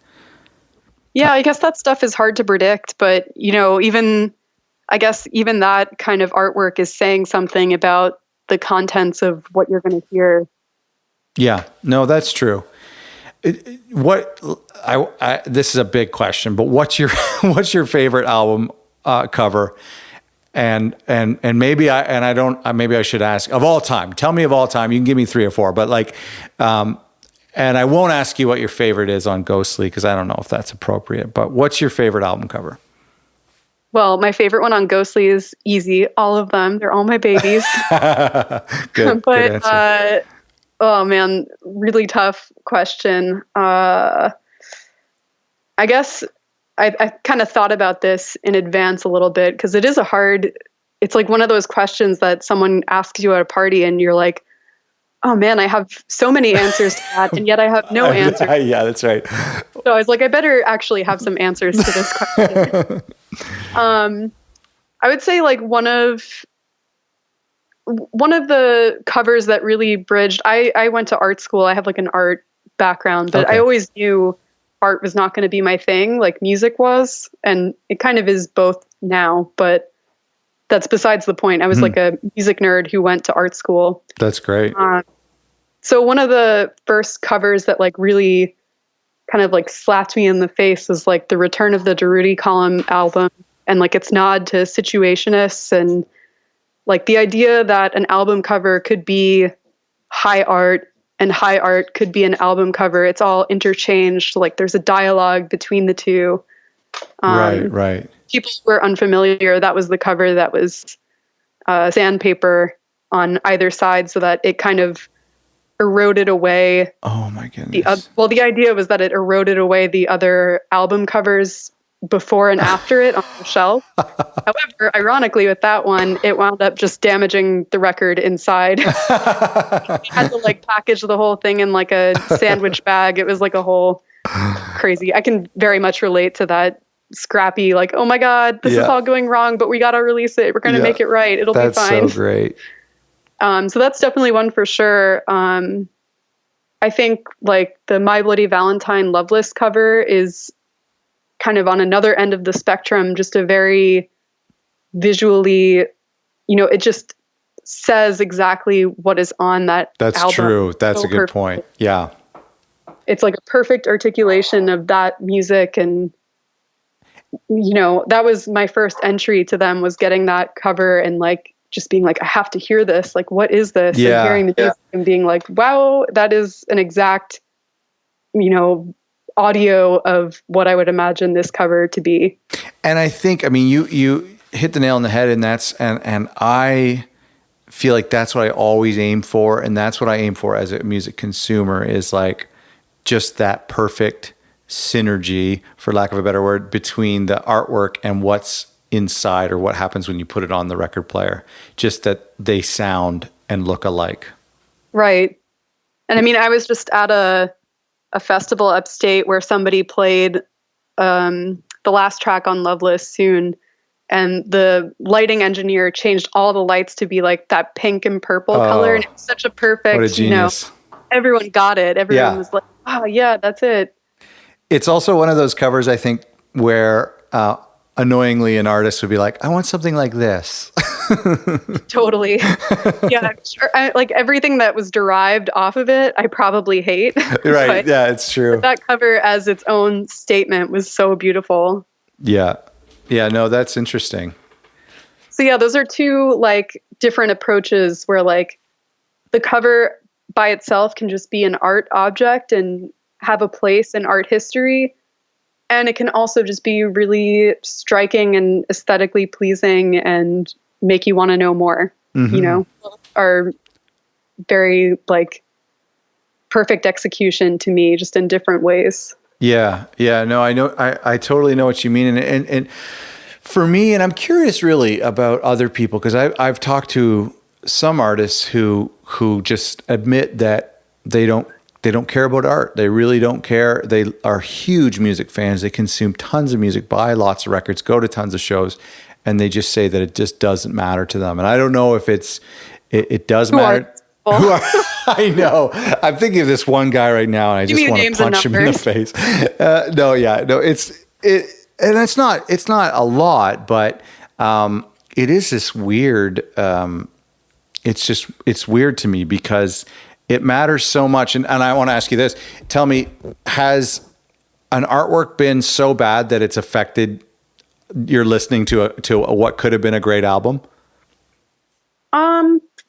Yeah, I guess that stuff is hard to predict, but I guess even that kind of artwork is saying something about the contents of what you're going to hear. Yeah, no, that's true. This is a big question, but what's your favorite album cover? And maybe maybe I should ask of all time. Tell me of all time. You can give me 3 or 4, but and I won't ask you what your favorite is on Ghostly because I don't know if that's appropriate. But what's your favorite album cover? Well, my favorite one on Ghostly is easy. All of them. They're all my babies. Good answer. Oh man, really tough question. I guess I kind of thought about this in advance a little bit because it's like one of those questions that someone asks you at a party and you're like, oh man, I have so many answers to that, and yet I have no answer. Yeah, that's right. So I was like, I better actually have some answers to this question. I would say like one of the covers that really bridged. I went to art school. I have like an art background, but I always knew art was not going to be my thing, like music was, and it kind of is both now, but that's besides the point. I was like a music nerd who went to art school. That's great. So one of the first covers that like really kind of like slapped me in the face was like the Return of the Durruti Column album, and like its nod to Situationists, and like the idea that an album cover could be high art and high art could be an album cover. It's all interchanged. Like there's a dialogue between the two. Right. People who are unfamiliar, that was the cover that was sandpaper on either side so that it kind of eroded away. Oh my goodness. The idea was that it eroded away the other album covers before and after it on the shelf. However, ironically with that one, it wound up just damaging the record inside. I had to like package the whole thing in like a sandwich bag. It was like a whole crazy. I can very much relate to that scrappy, like, oh my God, this is all going wrong, but we got to release it. We're going to make it right. It'll be fine. That's so great. So that's definitely one for sure. I think like the My Bloody Valentine Loveless cover is kind of on another end of the spectrum, just a very visually, it just says exactly what is on that album. That's true. That's a good point. Yeah. It's like a perfect articulation of that music. And, that was my first entry to them, was getting that cover and like just being like, I have to hear this. Like, what is this? Yeah. And hearing the music and being like, wow, that is an exact, audio of what I would imagine this cover to be. And I think, you hit the nail on the head, and and I feel like that's what I always aim for. And that's what I aim for as a music consumer, is like just that perfect synergy, for lack of a better word, between the artwork and what's inside, or what happens when you put it on the record player. Just that they sound and look alike. Right. And I was just at a festival upstate where somebody played the last track on Loveless Soon, and the lighting engineer changed all the lights to be like that pink and purple color, and it was such a perfect, what a genius. Everyone got it. Everyone was like, oh yeah, that's it. It's also one of those covers, I think, where annoyingly an artist would be like, I want something like this. Totally. Yeah. Sure. Like everything that was derived off of it, I probably hate. Right. Yeah, it's true. That cover as its own statement was so beautiful. Yeah. Yeah. No, that's interesting. So yeah, those are two like different approaches where like the cover by itself can just be an art object and have a place in art history. And it can also just be really striking and aesthetically pleasing and make you want to know more, are very like perfect execution to me, just in different ways. Yeah. Yeah. No, I know. I totally know what you mean. And for me, and I'm curious really about other people, because I've talked to some artists who just admit that they don't care about art. They really don't care. They are huge music fans. They consume tons of music, buy lots of records, go to tons of shows, and they just say that it just doesn't matter to them. And I don't know if it does matter. I know. I'm thinking of this one guy right now, and I just want to punch him in the face. And it's not a lot, but it is this weird. It's weird to me because it matters so much. And I want to ask you this: tell me, has an artwork been so bad that it's affected your listening to what could have been a great album?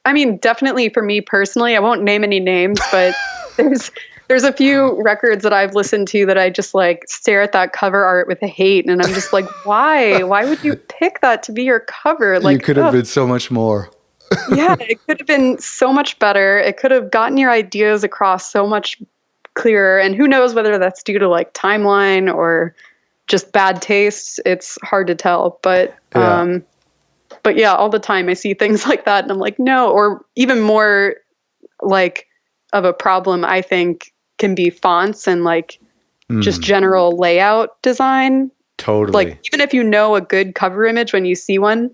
I mean, definitely for me personally, I won't name any names, but there's a few records that I've listened to that I just like stare at that cover art with hate, and I'm just like, why? Why would you pick that to be your cover? Like, You could have been so much more. Yeah, it could have been so much better. It could have gotten your ideas across so much clearer. And who knows whether that's due to like timeline or just bad taste. It's hard to tell. But yeah, all the time I see things like that and I'm like, no. Or even more like of a problem, I think, can be fonts and like just general layout design. Totally. Like even if you know a good cover image when you see one,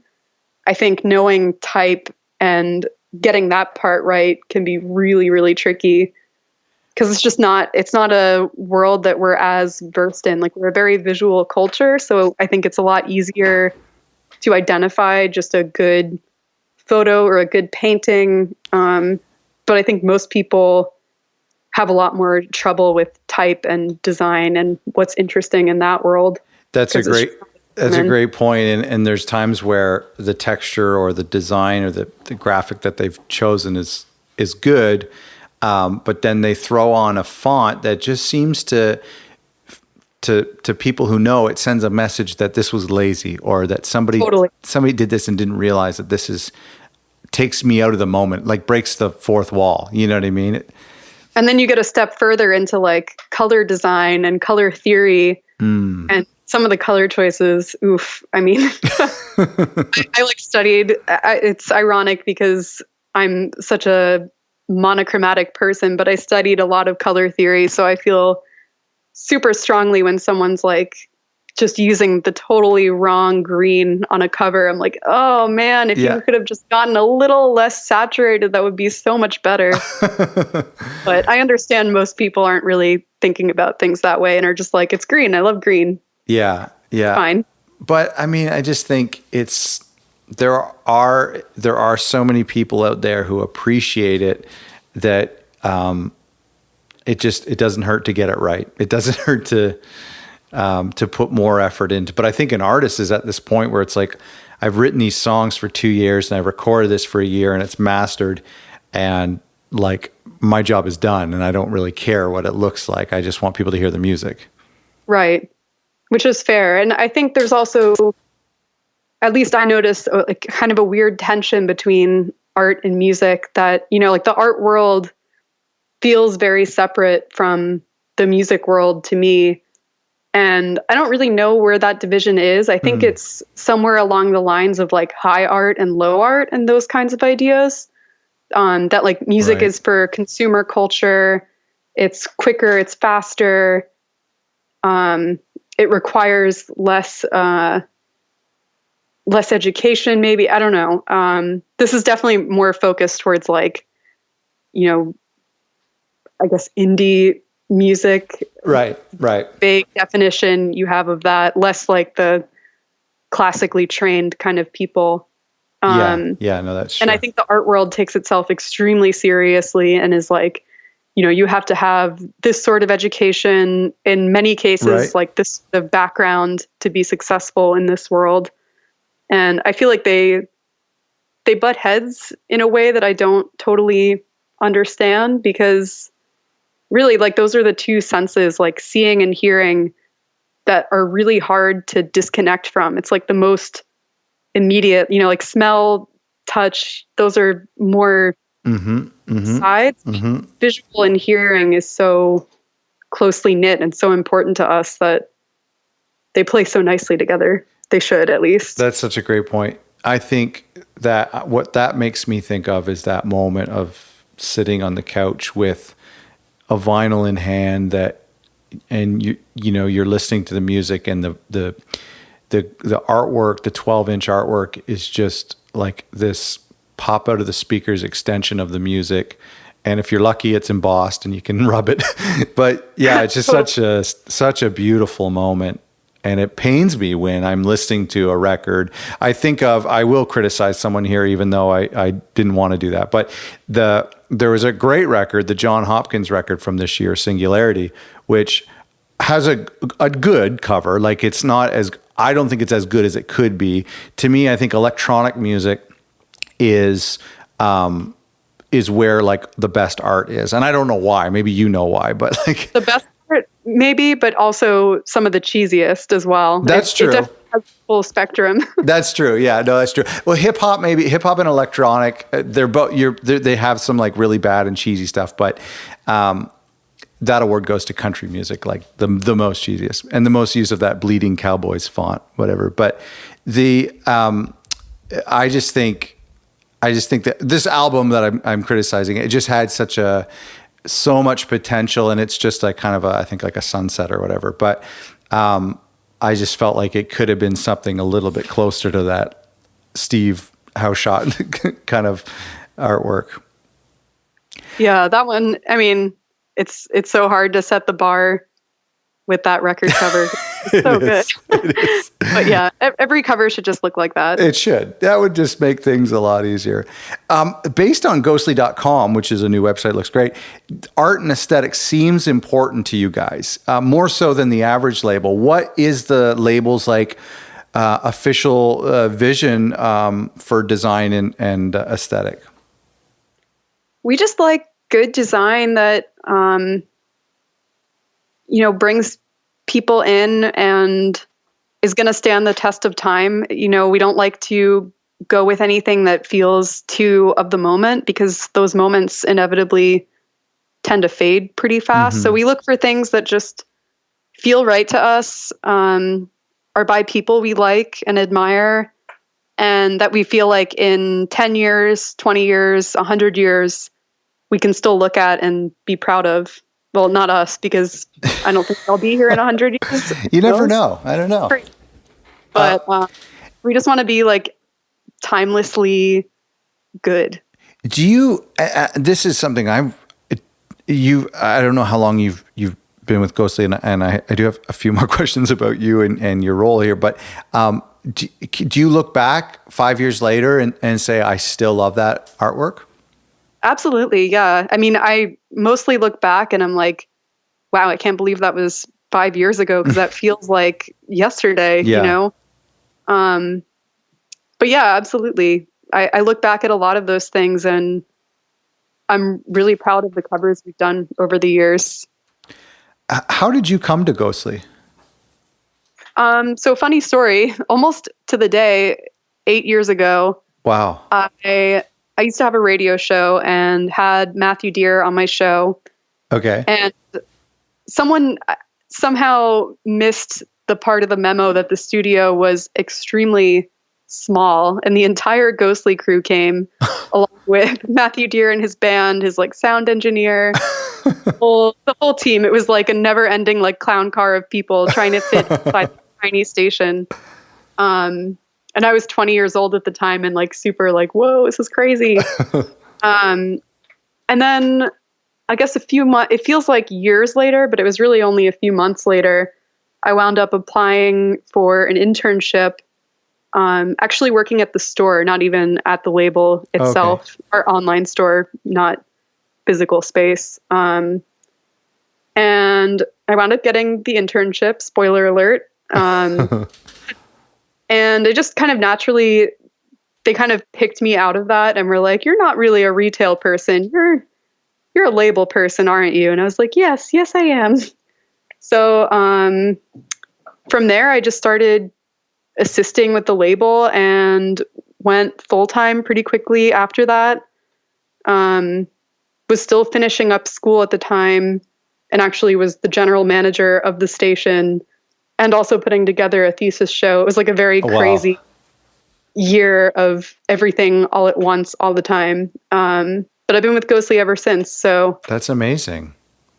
I think knowing type and getting that part right can be really, really tricky because it's not a world that we're as versed in. Like we're a very visual culture. So I think it's a lot easier to identify just a good photo or a good painting. But I think most people have a lot more trouble with type and design and what's interesting in that world. That's a great point. And there's times where the texture or the design or the graphic that they've chosen is good. But then they throw on a font that just seems to people who know, it sends a message that this was lazy or that somebody did this and didn't realize that takes me out of the moment, like breaks the fourth wall. You know what I mean? And then you get a step further into like color design and color theory and some of the color choices. Oof. I mean, I like studied, it's ironic because I'm such a monochromatic person, but I studied a lot of color theory. So I feel super strongly when someone's like just using the totally wrong green on a cover. I'm like, oh man, if you could have just gotten a little less saturated, that would be so much better. But I understand most people aren't really thinking about things that way and are just like, it's green. I love green. Yeah. Fine. But I mean, I just think there are so many people out there who appreciate it that it doesn't hurt to get it right. It doesn't hurt to put more effort into. But I think an artist is at this point where it's like, I've written these songs for 2 years and I've recorded this for a year and it's mastered, and like my job is done and I don't really care what it looks like. I just want people to hear the music. Right. Which is fair. And I think there's also, at least I noticed, like kind of a weird tension between art and music that, you know, like the art world feels very separate from the music world to me. And I don't really know where that division is. I think it's somewhere along the lines of like high art and low art and those kinds of ideas. That like music is for consumer culture. It's quicker, it's faster. It requires less education, maybe. I don't know. This is definitely more focused towards like, you know, I guess indie music. Right. Vague definition you have of that, less like the classically trained kind of people. No, that's true. And I think the art world takes itself extremely seriously and is like, you know, you have to have this sort of education in many cases, like this, the background to be successful in this world. And I feel like they butt heads in a way that I don't totally understand, because really like those are the two senses, like seeing and hearing, that are really hard to disconnect from. It's like the most immediate, you know, like smell, touch, those are more sides. Visual and hearing is so closely knit and so important to us that they play so nicely together. They should, at least. That's such a great point. I think that what that makes me think of is that moment of sitting on the couch with a vinyl in hand, and you know, you're listening to the music, and the artwork, the 12-inch artwork is just like this pop out of the speakers extension of the music. And if you're lucky, it's embossed and you can rub it. But yeah, it's just such a beautiful moment. and it pains me when I'm listening to a record. I will criticize someone here, even though I didn't want to do that. But there was a great record, the John Hopkins record from this year, Singularity, which has a good cover. Like, it's not as, I don't think it's as good as it could be. To me, I think electronic music is where like the best art is. And I don't know why, maybe you know why, but like The best part, maybe, but also some of the cheesiest as well. That's true. It definitely has a full spectrum. That's true. Yeah, no, that's true. Well, hip hop and electronic, they're both, they have some like really bad and cheesy stuff, but that award goes to country music, like the most cheesiest and the most use of that Bleeding Cowboys font, whatever. But I just think that this album that I'm criticizing, it just had so much potential, and it's just like kind of I think like a sunset or whatever. But I just felt like it could have been something a little bit closer to that Steve Hauschot kind of artwork. Yeah, that one, I mean, it's so hard to set the bar with that record cover. It's so good. But yeah, every cover should just look like that. It should. That would just make things a lot easier. Based on ghostly.com, which is a new website, looks great. Art and aesthetic seems important to you guys, more so than the average label. What is the label's like official vision for design and aesthetic? We just like good design that, brings people in and is going to stand the test of time. We don't like to go with anything that feels too of the moment, because those moments inevitably tend to fade pretty fast. Mm-hmm. So we look for things that just feel right to us, are by people we like and admire, and that we feel like in 10 years, 20 years, 100 years, we can still look at and be proud of. Well, not us, because I don't think I'll be here in 100 years. You never know. I don't know. But we just want to be like timelessly good. Do you? This is something I don't know how long you've been with Ghostly, and I do have a few more questions about you and your role here. But do you look back 5 years later and say, I still love that artwork? Absolutely. Yeah. I mean, I mostly look back and I'm like, wow, I can't believe that was 5 years ago, because that feels like yesterday, But yeah, absolutely. I look back at a lot of those things, and I'm really proud of the covers we've done over the years. How did you come to Ghostly? So funny story, almost to the day, 8 years ago. Wow. I used to have a radio show and had Matthew Deere on my show. Okay. And someone somehow missed the part of the memo that the studio was extremely small, and the entire Ghostly crew came along with Matthew Deere and his band, his like sound engineer, the whole team. It was like a never ending like clown car of people trying to fit inside a tiny station. And I was 20 years old at the time, and like super like, whoa, this is crazy. And then I guess it feels like years later, but it was really only a few months later, I wound up applying for an internship, actually working at the store, not even at the label itself, our online store, not physical space. And I wound up getting the internship, spoiler alert. And it just kind of naturally, they kind of picked me out of that and were like, you're not really a retail person. You're a label person, aren't you? And I was like, yes, I am. So from there, I just started assisting with the label and went full-time pretty quickly after that. Was still finishing up school at the time, and actually was the general manager of the station, and also putting together a thesis show. It was like a very crazy year of everything all at once, all the time. But I've been with Ghostly ever since. So that's amazing.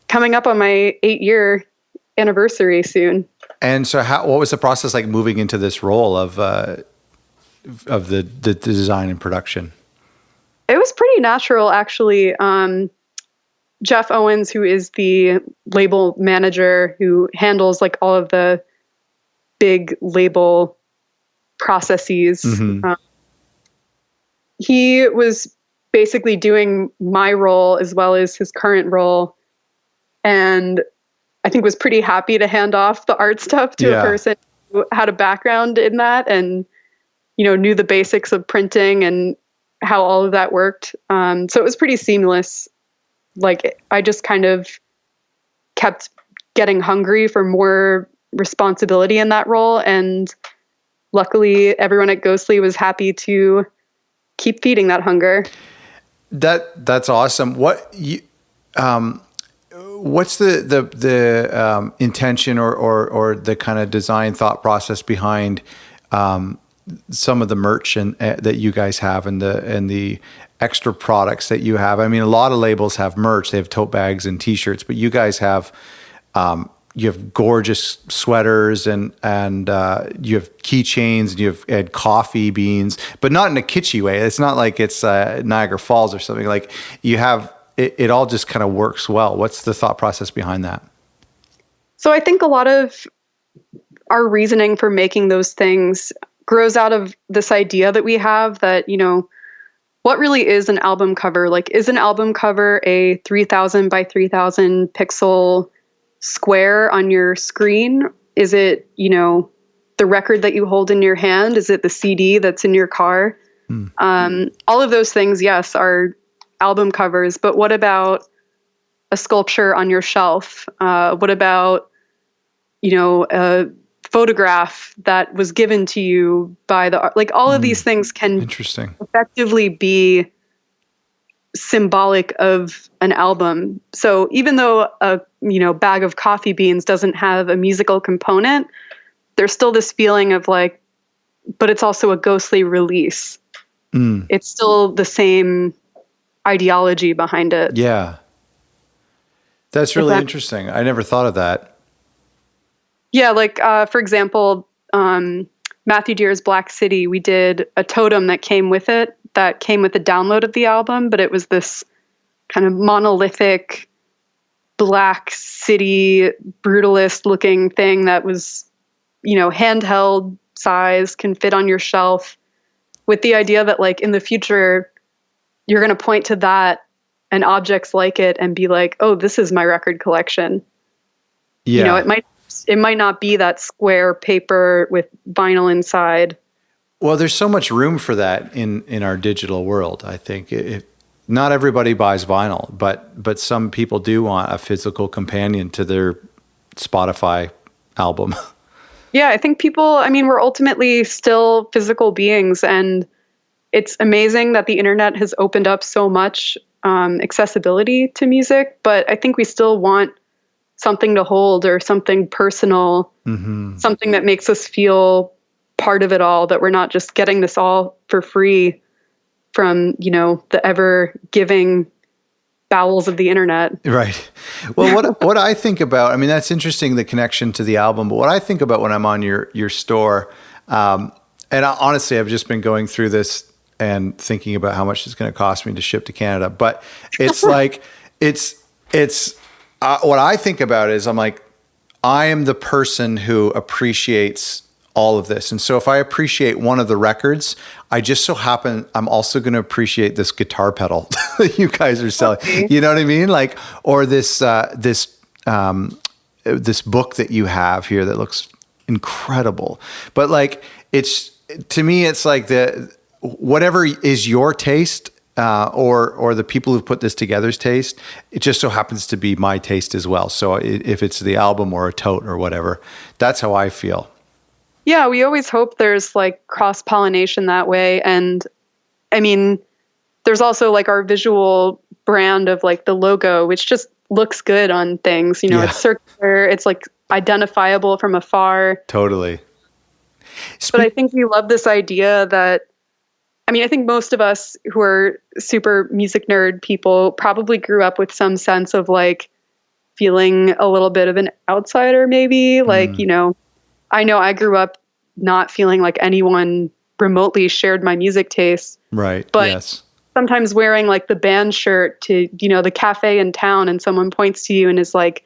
Coming up on my 8-year anniversary soon. And so what was the process like moving into this role of the design and production? It was pretty natural, actually. Jeff Owens, who is the label manager who handles like all of the big label processes. Mm-hmm. He was basically doing my role as well as his current role, and I think was pretty happy to hand off the art stuff to a person who had a background in that and, knew the basics of printing and how all of that worked. So it was pretty seamless. Like, I just kind of kept getting hungry for more responsibility in that role. And luckily, everyone at Ghostly was happy to keep feeding that hunger. That's awesome. What's the intention or the kind of design thought process behind some of the merch that you guys have and the extra products that you have? I mean, a lot of labels have merch. They have tote bags and T-shirts, but you guys have you have gorgeous sweaters and you have keychains and you have coffee beans, but not in a kitschy way. It's not like it's Niagara Falls or something. Like, you have it all just kind of works well. What's the thought process behind that? So I think a lot of our reasoning for making those things grows out of this idea that we have that, what really is an album cover? Like, is an album cover a 3,000 by 3,000 pixel square on your screen? Is it, the record that you hold in your hand? Is it the CD that's in your car? All of those things, yes, are album covers. But what about a sculpture on your shelf? What about, a photograph that was given to you by the art? Like, all of these things can effectively be symbolic of an album. So even though a bag of coffee beans doesn't have a musical component, there's still this feeling of like, but it's also a Ghostly release. It's still the same ideology behind it. Yeah. That's really interesting. I never thought of that. Yeah, like for example, Matthew Deere's Black City, we did a totem that came with it, that came with the download of the album, but it was this kind of monolithic Black City brutalist looking thing that was, handheld size, can fit on your shelf, with the idea that like in the future, you're going to point to that and objects like it and be like, oh, this is my record collection. Yeah. It might not be that square paper with vinyl inside. Well, there's so much room for that in our digital world. I think not everybody buys vinyl, but some people do want a physical companion to their Spotify album. Yeah, I think we're ultimately still physical beings, and it's amazing that the internet has opened up so much accessibility to music, but I think we still want something to hold or something personal, something that makes us feel part of it all, that we're not just getting this all for free from, the ever giving bowels of the internet. Right. Well, what I think about, I mean, that's interesting, the connection to the album, but what I think about when I'm on your store, honestly, I've just been going through this and thinking about how much it's going to cost me to ship to Canada, but it's like, what I think about is I'm like, I am the person who appreciates all of this. And so if I appreciate one of the records, I just so happen, I'm also going to appreciate this guitar pedal that you guys are selling. Okay. You know what I mean? Like, or this book that you have here that looks incredible. But like, to me, it's like whatever is your taste, or the people who've put this together's taste, it just so happens to be my taste as well. So if it's the album or a tote or whatever, that's how I feel. Yeah, we always hope there's like cross-pollination that way. And I mean, there's also like our visual brand of like the logo, which just looks good on things. It's circular, it's like identifiable from afar. Totally. But I think we love this idea that, I think most of us who are super music nerd people probably grew up with some sense of like feeling a little bit of an outsider, maybe. Like, I know I grew up not feeling like anyone remotely shared my music tastes. Right. But yes. Sometimes wearing like the band shirt to, the cafe in town, and someone points to you and is like,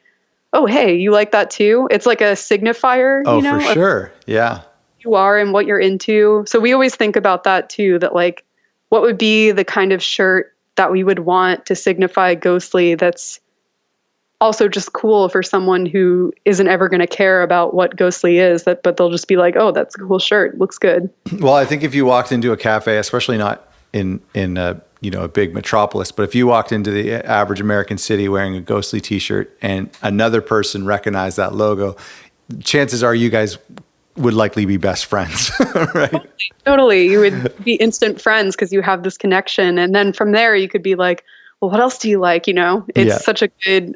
oh, hey, you like that too? It's like a signifier, Oh, for of sure. Yeah. who you are and what you're into. So we always think about that too, that like what would be the kind of shirt that we would want to signify ghostly that's also just cool for someone who isn't ever going to care about what ghostly is, but they'll just be like, oh, that's a cool shirt, looks good. Well, I think if you walked into a cafe, especially not in a, a big metropolis, but if you walked into the average American city wearing a ghostly t-shirt and another person recognized that logo, chances are you guys would likely be best friends, right? Totally. You would be instant friends because you have this connection. And then from there, you could be like, well, what else do you like? It's such a good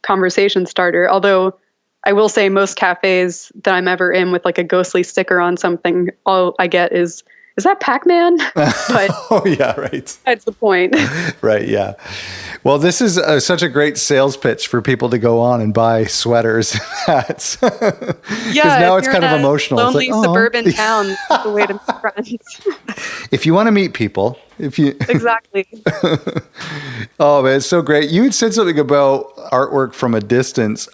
conversation starter. Although I will say most cafes that I'm ever in with like a ghostly sticker on something, all I get is that Pac-Man? But oh, yeah, right. That's the point. Right, yeah. Well, this is such a great sales pitch for people to go on and buy sweaters and hats. Yeah, now it's kind of emotional. Lonely it's like, suburban town is the way to meet friends. If you want to meet people, Exactly. Oh, man, it's so great. You had said something about artwork from a distance.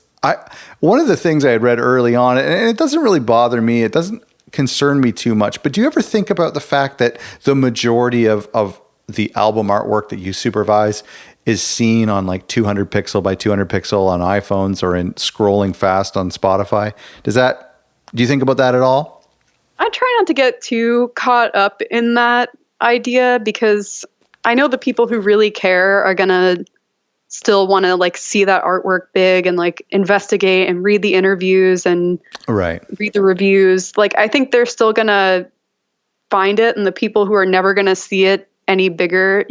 One of the things I had read early on, and it doesn't really bother me, it doesn't concern me too much, but do you ever think about the fact that the majority of the album artwork that you supervise is seen on like 200 pixel by 200 pixel on iPhones or in scrolling fast on Spotify? Do you think about that at all? I try not to get too caught up in that idea because I know the people who really care are going to still want to like see that artwork big and like investigate and read the interviews and read the reviews. Like, I think they're still going to find it, and the people who are never going to see it any bigger,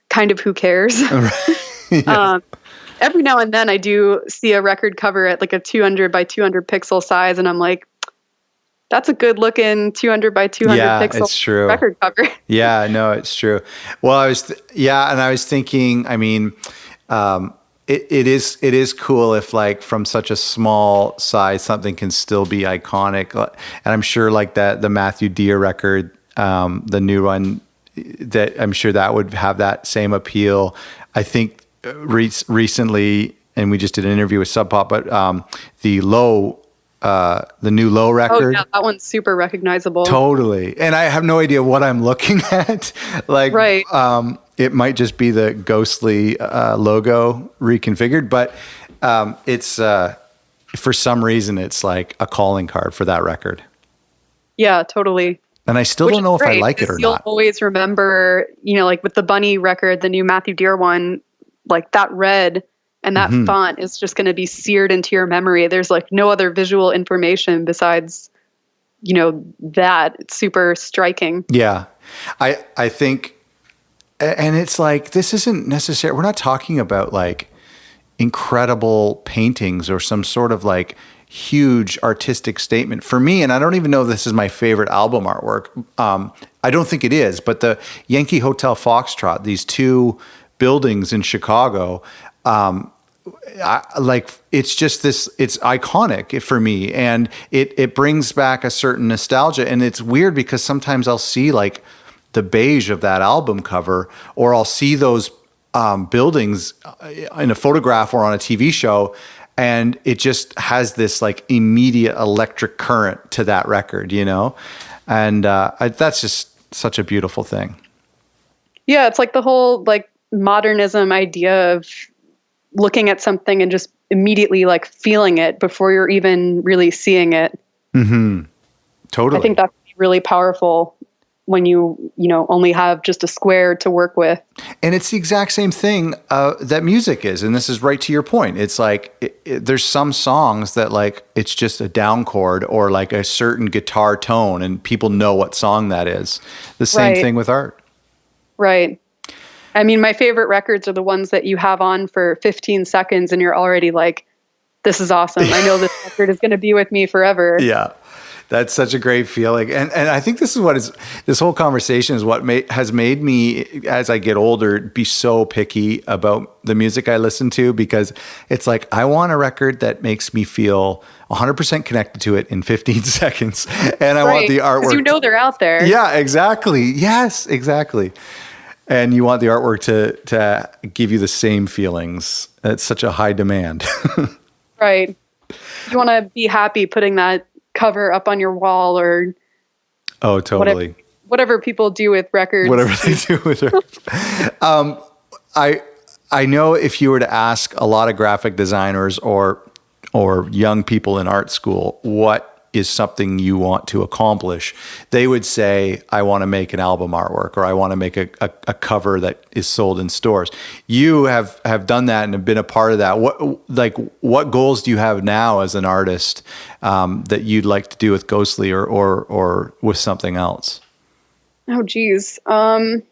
kind of who cares? Yeah. Every now and then I do see a record cover at like a 200 by 200 pixel size, and I'm like, that's a good looking 200 by 200 pixel it's true. record cover. Yeah, no, it's true. Well, I was thinking, I mean, it is cool if like from such a small size, something can still be iconic. And I'm sure like the Matthew Deere record, the new one, that I'm sure that would have that same appeal. I think recently, and we just did an interview with Sub Pop, but the new Low record. Oh yeah, that one's super recognizable. Totally. And I have no idea what I'm looking at. Like, right. It might just be the ghostly logo reconfigured, but it's for some reason it's like a calling card for that record. Yeah, totally. And I still don't know if I like it or you'll not. You'll always remember, like with the Bunny record, the new Matthew Deere one, like that red and that font is just going to be seared into your memory. There's like no other visual information besides, that. It's super striking. Yeah. I think, and it's like, this isn't necessary. We're not talking about like incredible paintings or some sort of like huge artistic statement for me. And I don't even know if this is my favorite album artwork. I don't think it is, but the Yankee Hotel Foxtrot, these two buildings in Chicago, it's just this, it's iconic for me, and it brings back a certain nostalgia. And it's weird because sometimes I'll see like the beige of that album cover, or I'll see those buildings in a photograph or on a TV show, and it just has this like immediate electric current to that record, and that's just such a beautiful thing. Yeah, it's like the whole like modernism idea of looking at something and just immediately like feeling it before you're even really seeing it. Mm-hmm. Totally. I think that's really powerful when you only have just a square to work with. And it's the exact same thing that music is. And this is right to your point. It's like, there's some songs that like, it's just a down chord or like a certain guitar tone and people know what song that is. The same thing with art. Right. I mean, my favorite records are the ones that you have on for 15 seconds and you're already like, this is awesome. I know this record is going to be with me forever. Yeah. That's such a great feeling. And I think this whole conversation is what has made me, as I get older, be so picky about the music I listen to, because it's like, I want a record that makes me feel 100% connected to it in 15 seconds. And I want the artwork. Because they're out there. Yeah, exactly. Yes, exactly. And you want the artwork to give you the same feelings. It's such a high demand. Right. You want to be happy putting that cover up on your wall or Oh, totally. Whatever people do with records. Whatever they do with records. I know if you were to ask a lot of graphic designers or young people in art school, what is something you want to accomplish, they would say, I want to make an album artwork, or I want to make a cover that is sold in stores. You have done that and have been a part of that. What goals do you have now as an artist that you'd like to do with Ghostly or with something else? Oh, geez. Honestly,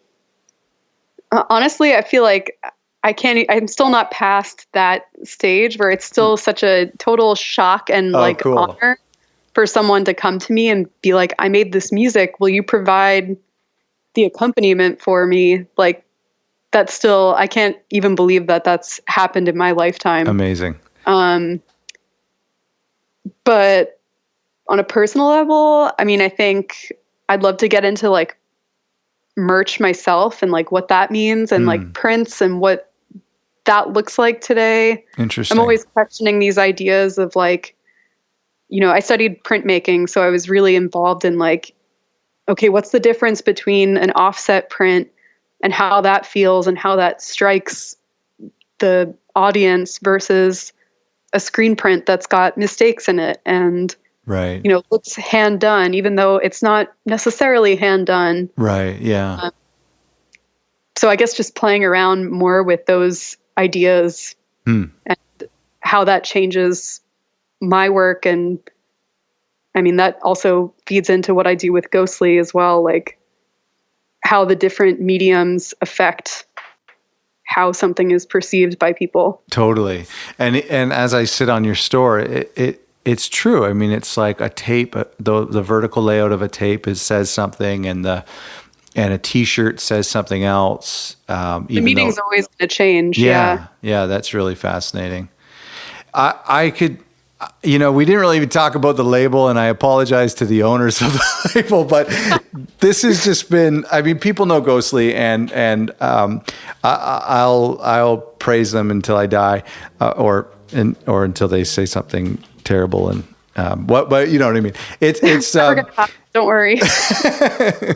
I feel like I'm still not past that stage where it's still such a total shock and cool. honor for someone to come to me and be like, I made this music. Will you provide the accompaniment for me? Like, that's still, I can't even believe that that's happened in my lifetime. Amazing. But on a personal level, I mean, I think I'd love to get into like merch myself and like what that means and like prints and what that looks like today. Interesting. I'm always questioning these ideas of like, I studied printmaking, so I was really involved in like, okay, what's the difference between an offset print and how that feels and how that strikes the audience versus a screen print that's got mistakes in it and, right. Looks hand done, even though it's not necessarily hand done. Right. Yeah. So I guess just playing around more with those ideas and how that changes my work. And I mean, that also feeds into what I do with Ghostly as well, like how the different mediums affect how something is perceived by people. Totally. And as I sit on your store, it's true. I mean, it's like a tape, the vertical layout of a tape says something and a t-shirt says something else. The meaning's always going to change. Yeah. Yeah. That's really fascinating. I could, we didn't really even talk about the label, and I apologize to the owners of the label, but this has just been, I mean, people know Ghostly and I'll praise them until I die, or until they say something terrible and, but you know what I mean? It's don't worry.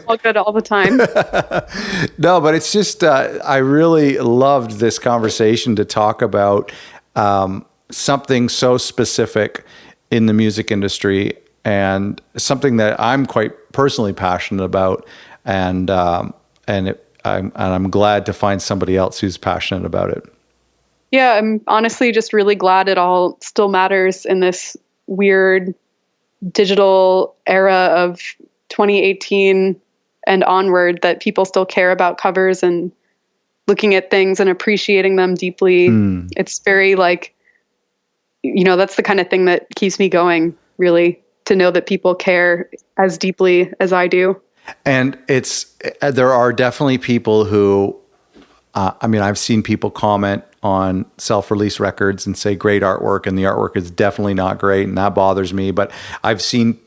All good all the time. No, but it's just, I really loved this conversation to talk about, something so specific in the music industry and something that I'm quite personally passionate about. And I'm glad to find somebody else who's passionate about it. Yeah. I'm honestly just really glad it all still matters in this weird digital era of 2018 and onward, that people still care about covers and looking at things and appreciating them deeply. It's very like, that's the kind of thing that keeps me going, really, to know that people care as deeply as I do. And there are definitely people who, I've seen people comment on self-release records and say great artwork, and the artwork is definitely not great, and that bothers me. But I've seen,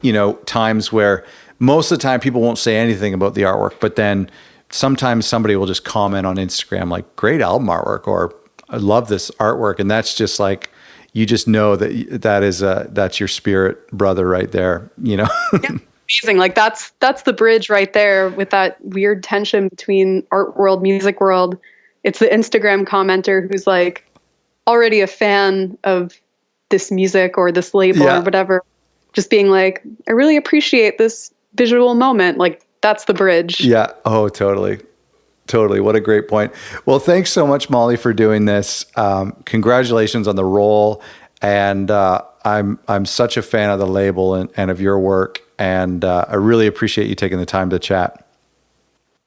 times where most of the time people won't say anything about the artwork, but then sometimes somebody will just comment on Instagram like, great album artwork, or I love this artwork. And that's just like, you just know that's your spirit brother right there, Yeah, amazing. Like that's the bridge right there with that weird tension between art world, music world. It's the Instagram commenter who's like already a fan of this music or this label or whatever, just being like, I really appreciate this visual moment. Like that's the bridge. Yeah. Oh, totally. Totally. What a great point. Well, thanks so much, Molly, for doing this. Congratulations on the role. And I'm such a fan of the label and of your work. And I really appreciate you taking the time to chat.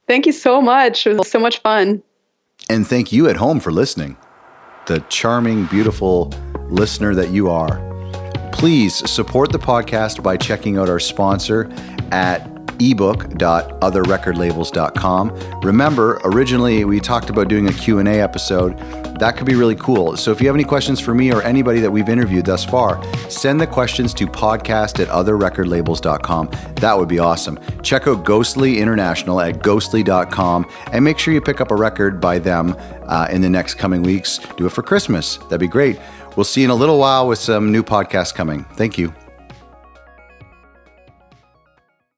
Thank you so much. It was so much fun. And thank you at home for listening. The charming, beautiful listener that you are. Please support the podcast by checking out our sponsor at ebook.otherrecordlabels.com. Remember, originally we talked about doing a Q&A episode, that could be really cool. So if you have any questions for me or anybody that we've interviewed thus far, send the questions to podcast@otherrecordlabels.com. That would be awesome. Check out Ghostly International at ghostly.com and make sure you pick up a record by them in the next coming weeks. Do it for Christmas. That'd be great. We'll see you in a little while with some new podcasts coming. Thank you.